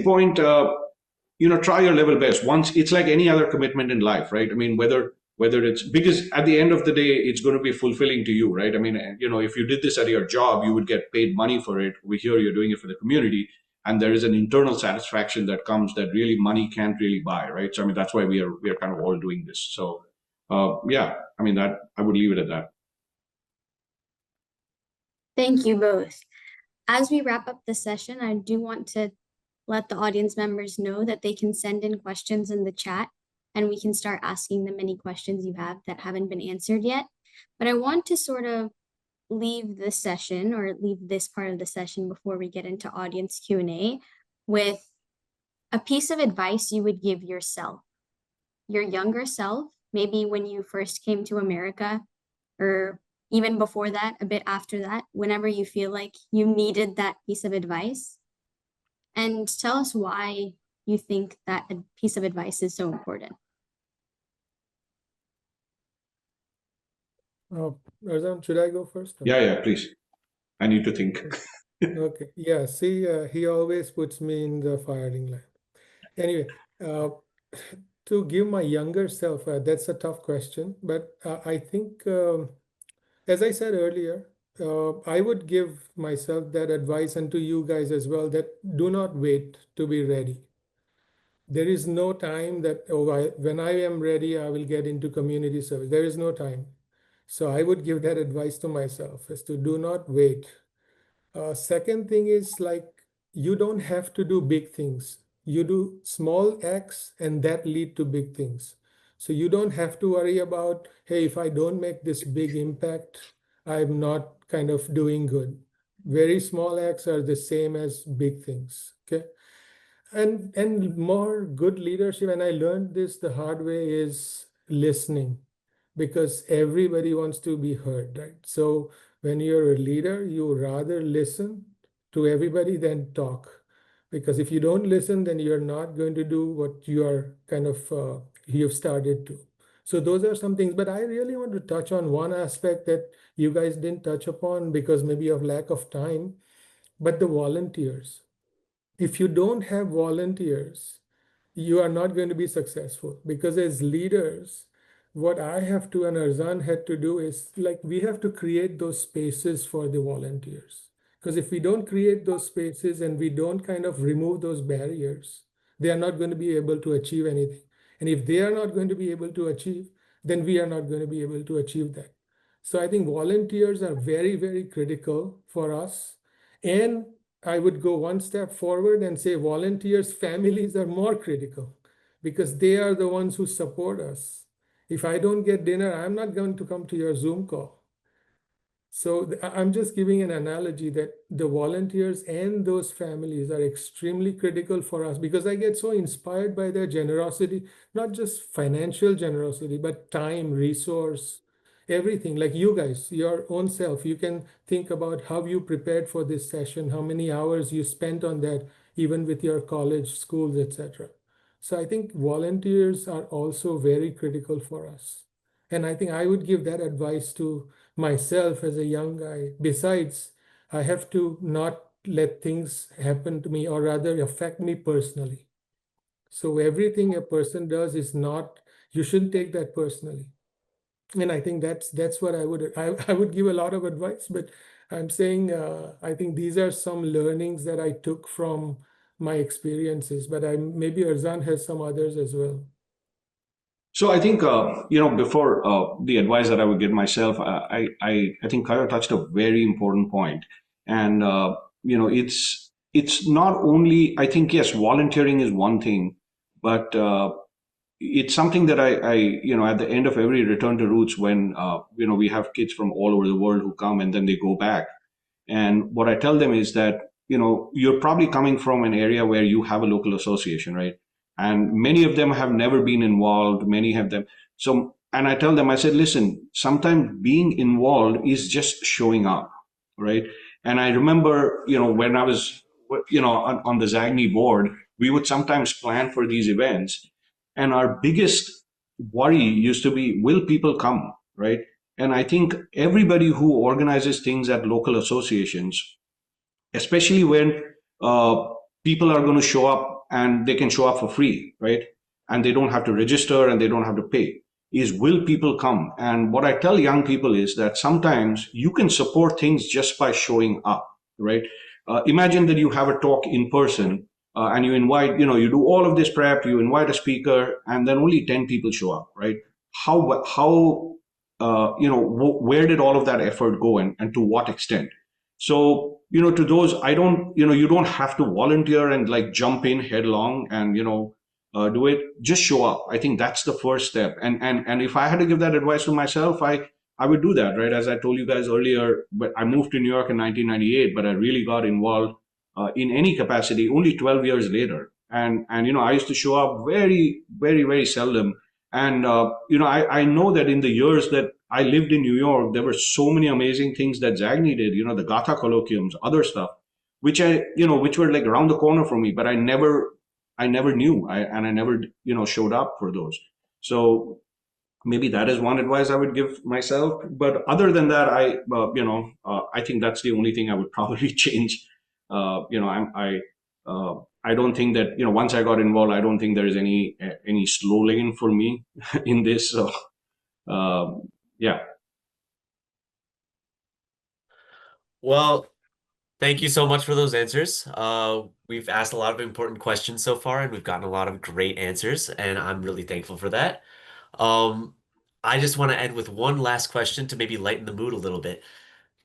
point, try your level best. Once, it's like any other commitment in life, right? I mean, whether it's, because at the end of the day, it's going to be fulfilling to you, right? I mean, if you did this at your job, you would get paid money for it. We hear you're doing it for the community, and there is an internal satisfaction that comes that really money can't really buy, right? So I mean, that's why we are kind of all doing this. So yeah, I mean, that I would leave it at that. Thank you both. As we wrap up the session, I do want to let the audience members know that they can send in questions in the chat and we can start asking them any questions you have that haven't been answered yet. But I want to sort of leave the session, or leave this part of the session before we get into audience Q&A, with a piece of advice you would give yourself, your younger self, maybe when you first came to America, or even before that, a bit after that, whenever you feel like you needed that piece of advice. And tell us why you think that a piece of advice is so important. Arzan, should I go first? Yeah, please. I need to think. Okay. Yeah. See, he always puts me in the firing line. Anyway, to give my younger self, that's a tough question, but I think, as I said earlier, I would give myself that advice, and to you guys as well, that do not wait to be ready. There is no time that, when I am ready, I will get into community service. There is no time. So I would give that advice to myself, is to do not wait. Second thing is, like, you don't have to do big things. You do small acts and that lead to big things. So you don't have to worry about, hey, if I don't make this big impact, I'm not kind of doing good. Very small acts are the same as big things. Okay. And more good leadership, and I learned this the hard way, is listening, because everybody wants to be heard, right? So when you're a leader, you rather listen to everybody than talk, because if you don't listen, then you're not going to do what you are kind of you've started to. So those are some things, but I really want to touch on one aspect that you guys didn't touch upon because maybe of lack of time, but the volunteers. If you don't have volunteers, you are not going to be successful, because as leaders, what I have to and Arzan had to do is, like, we have to create those spaces for the volunteers. Because if we don't create those spaces and we don't kind of remove those barriers, they are not going to be able to achieve anything. And if they are not going to be able to achieve, then we are not going to be able to achieve that. So I think volunteers are very, very critical for us. And I would go one step forward and say volunteers' families are more critical, because they are the ones who support us. If I don't get dinner, I'm not going to come to your Zoom call. So I'm just giving an analogy that the volunteers and those families are extremely critical for us, because I get so inspired by their generosity, not just financial generosity, but time, resource, everything. Like you guys, your own self, you can think about how you prepared for this session, how many hours you spent on that, even with your college, schools, etc. So I think volunteers are also very critical for us. And I think I would give that advice to myself as a young guy. Besides, I have to not let things happen to me, or rather affect me personally. So everything a person does is not, you shouldn't take that personally. And I think that's what I would give a lot of advice, but I'm saying I think these are some learnings that I took from my experiences, but maybe Arzan has some others as well. So I think before the advice that I would give myself, I think Kaya touched a very important point, and it's not only, I think, yes, volunteering is one thing, but it's something that I at the end of every return to roots, when we have kids from all over the world who come and then they go back, and what I tell them is that, you're probably coming from an area where you have a local association, right? And many of them have never been involved, many have them. So, and I tell them, I said, listen, sometimes being involved is just showing up, right? And I remember, when I was, on the Zagni board, we would sometimes plan for these events. And our biggest worry used to be, will people come, right? And I think everybody who organizes things at local associations, especially when uh, people are going to show up and they can show up for free, right? And they don't have to register and they don't have to pay, is will people come? And what I tell young people is that sometimes you can support things just by showing up, right? Imagine that you have a talk in person and you invite, you do all of this prep, you invite a speaker, and then only 10 people show up, right? How where did all of that effort go, and to what extent? So, to those, I don't, you don't have to volunteer and like jump in headlong and, do it. Just show up. I think that's the first step. And if I had to give that advice to myself, I would do that, right? As I told you guys earlier, but I moved to New York in 1998, but I really got involved in any capacity only 12 years later. And I used to show up very, very, very seldom. And, I know that in the years that I lived in New York, there were so many amazing things that Zagni did, the Gatha colloquiums, other stuff, which which were like around the corner for me, but I never knew. I never, showed up for those. So maybe that is one advice I would give myself. But other than that, I think that's the only thing I would probably change. I don't think that, once I got involved, I don't think there is any slow lane for me in this. So, yeah. Well, Thank you so much for those answers. We've asked a lot of important questions so far, and we've gotten a lot of great answers, and I'm really thankful for that. Um, I just want to end with one last question to maybe lighten the mood a little bit.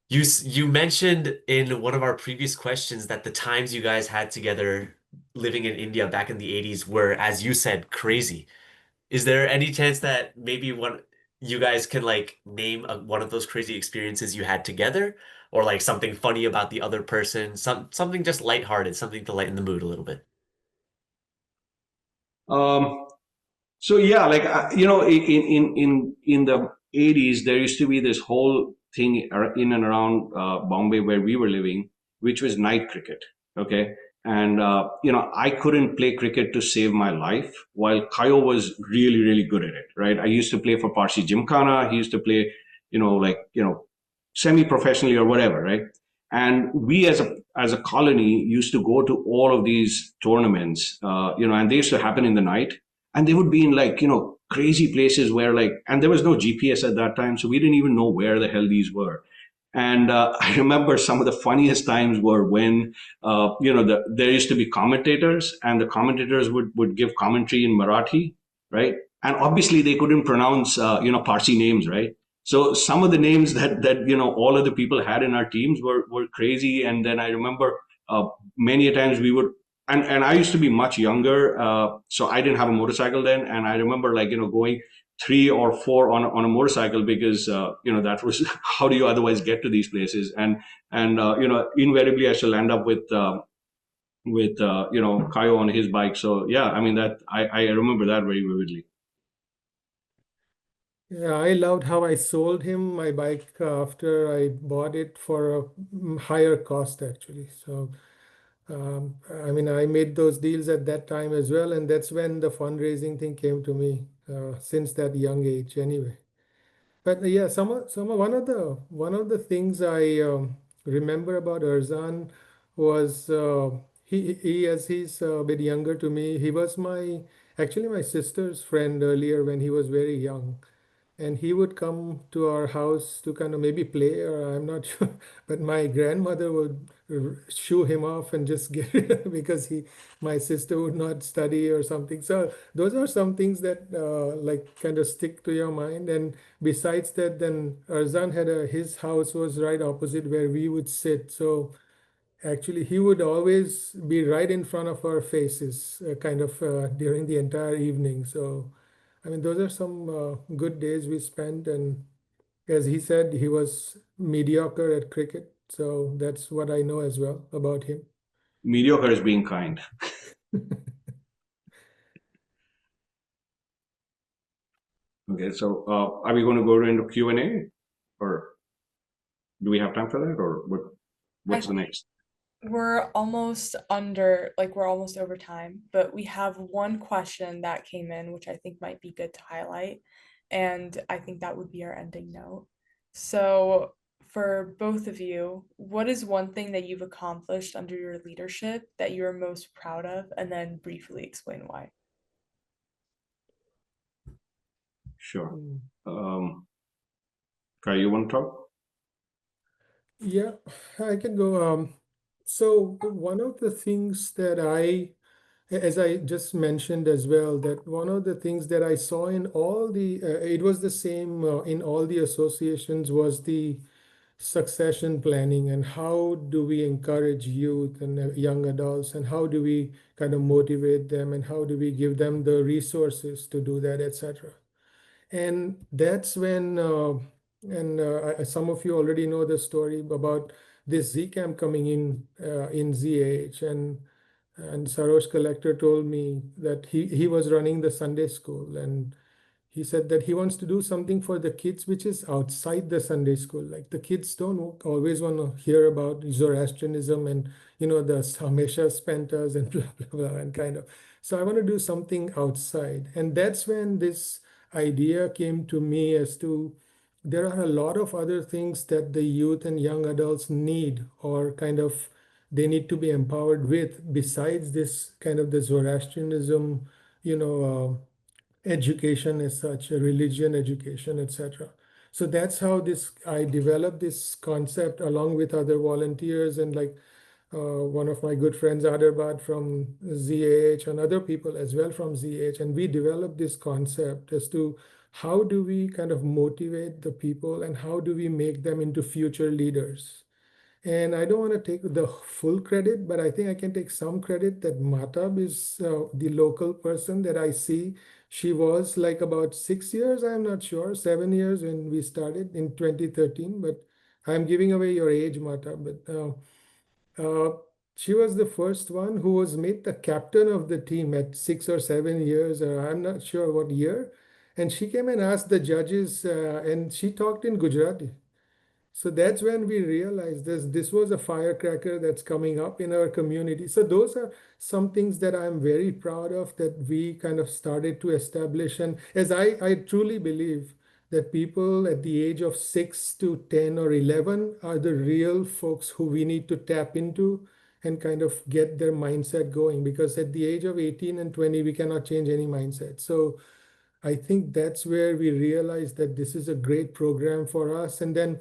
You mentioned in one of our previous questions that the times you guys had together living in India back in the 80s were, as you said, crazy. Is there any chance that maybe one you guys can like name one of those crazy experiences you had together, or like something funny about the other person, something just lighthearted, something to lighten the mood a little bit? Um, so yeah, like in the 80s, there used to be this whole thing in and around Bombay where we were living, which was night cricket. Okay, and I couldn't play cricket to save my life, while Kayo was really really good at it. Right, I used to play for Parsi Gymkhana. He used to play, semi-professionally or whatever. Right, and we as a colony used to go to all of these tournaments, and they used to happen in the night, and they would be in like crazy places where like, and there was no GPS at that time, so we didn't even know where the hell these were. And I remember some of the funniest times were when there used to be commentators, and the commentators would give commentary in Marathi, right? And obviously they couldn't pronounce Parsi names, right? So some of the names that all of the people had in our teams were crazy. And then I remember many a times we would, and I used to be much younger, so I didn't have a motorcycle then. And I remember like going 3 or 4 on a motorcycle, because that was how do you otherwise get to these places? And invariably I shall end up with Kayo on his bike. So yeah, I mean that I remember that very vividly. Yeah, I loved how I sold him my bike after I bought it for a higher cost actually. So I mean, I made those deals at that time as well, and that's when the fundraising thing came to me since that young age anyway. But yeah, one of the things I remember about Arzan was he as he's a bit younger to me, he was my actually my sister's friend earlier when he was very young, and he would come to our house to kind of maybe play, or I'm not sure, but my grandmother would shoo him off and just get rid of because my sister would not study or something. So those are some things that like kind of stick to your mind. And besides that, then Arzan had his house was right opposite where we would sit. So actually, he would always be right in front of our faces, kind of during the entire evening. So, I mean, those are some good days we spent. And as he said, he was mediocre at cricket. So that's what I know as well about him. Mediocre is being kind. Okay, so are we going to go into Q&A, or do we have time for that, or what's the next? We're almost over time, but we have one question that came in, which I think might be good to highlight. And I think that would be our ending note. So, for both of you, what is one thing that you've accomplished under your leadership that you're most proud of? And then briefly explain why. Sure. Kai, you want to talk? Yeah, I can go. So one of the things that as I just mentioned as well, that one of the things that I saw in all it was the same in all the associations, was the succession planning, and how do we encourage youth and young adults, and how do we kind of motivate them, and how do we give them the resources to do that, etc. And that's when, some of you already know the story about this Z camp coming in ZH, and Sarosh Collector told me that he was running the Sunday school, and he said that he wants to do something for the kids which is outside the Sunday school. Like the kids don't always want to hear about Zoroastrianism and the Hamesha Spentas and blah blah blah and kind of. So I want to do something outside, and that's when this idea came to me as to there are a lot of other things that the youth and young adults need, or kind of they need to be empowered with, besides this kind of the Zoroastrianism, you know. Education as such, a religion education, etc. So that's how I developed this concept along with other volunteers and like one of my good friends, Aderbad from ZAH, and other people as well from ZAH. And we developed this concept as to how do we kind of motivate the people and how do we make them into future leaders. And I don't want to take the full credit, but I think I can take some credit that Mahtab is the local person that I see. She was like about 6 years, I'm not sure, 7 years when we started in 2013, but I'm giving away your age, Mahtab. But she was the first one who was made the captain of the team at 6 or 7 years, or I'm not sure what year. And she came and asked the judges, and she talked in Gujarati. So that's when we realized this was a firecracker that's coming up in our community. So those are some things that I'm very proud of that we kind of started to establish. And as I truly believe that people at the age of 6 to 10 or 11 are the real folks who we need to tap into and kind of get their mindset going, because at the age of 18 and 20, we cannot change any mindset. So I think that's where we realized that this is a great program for us. And then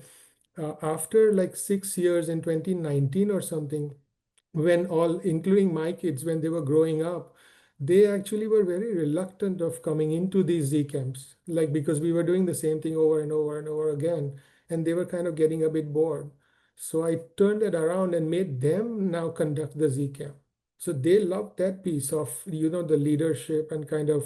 after like 6 years in 2019 or something, when all, including my kids, when they were growing up, they actually were very reluctant of coming into these Z camps, like because we were doing the same thing over and over and over again, and they were kind of getting a bit bored. So I turned it around and made them now conduct the Z camp. So they loved that piece of, the leadership and kind of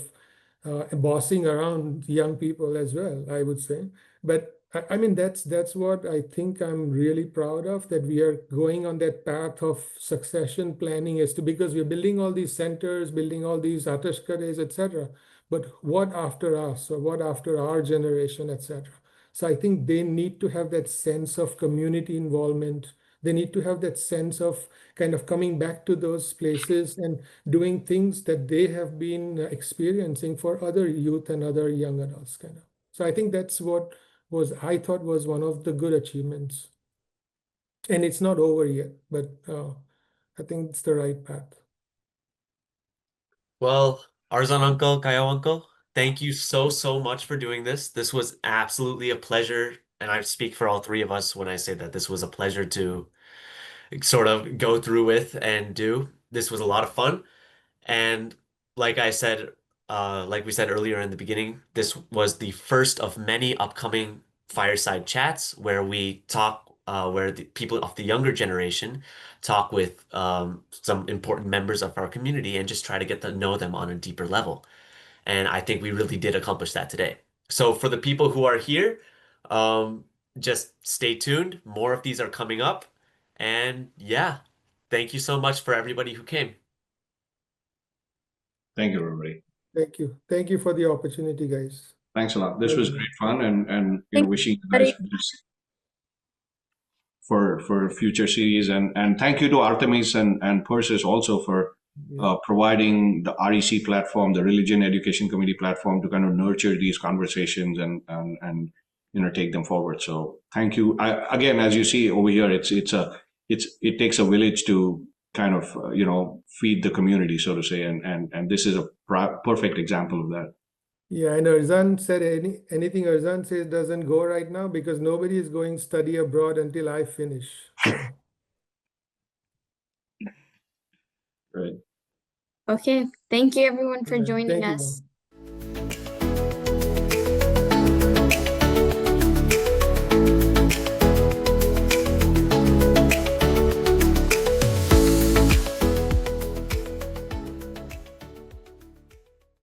bossing around young people as well, I would say. But I mean, that's what I think I'm really proud of, that we are going on that path of succession planning as to, because we're building all these centers, building all these atashkades, etc. But what after us, or what after our generation, etc. So I think they need to have that sense of community involvement. They need to have that sense of kind of coming back to those places and doing things that they have been experiencing for other youth and other young adults, kind of. So I think that's what I thought was one of the good achievements. And it's not over yet, but I think it's the right path. Well, Arzan uncle, Kayo uncle, thank you so much for doing this. This was absolutely a pleasure, and I speak for all three of us when I say that this was a pleasure to sort of go through with and do. This was a lot of fun. And like I said, like we said earlier in the beginning, this was the first of many upcoming fireside chats where we talk, where the people of the younger generation talk with some important members of our community and just try to get to know them on a deeper level. And I think we really did accomplish that today. So for the people who are here, um, just stay tuned. More of these are coming up. And yeah, thank you so much for everybody who came. Thank you, everybody. Thank you. Thank you for the opportunity, guys. Thanks a lot. This was great fun, and wishing you Thank guys best for future series, and thank you to Artemis and Persis also for providing the REC platform, the Religion Education Committee platform, to kind of nurture these conversations and take them forward. So thank you. Again, as you see over here, it takes a village to kind of feed the community, so to say, and this is a perfect example of that. Yeah, and Arzan said anything Arzan says doesn't go right now because nobody is going study abroad until I finish. So. Right. Okay. Thank you everyone for joining Thank you. us.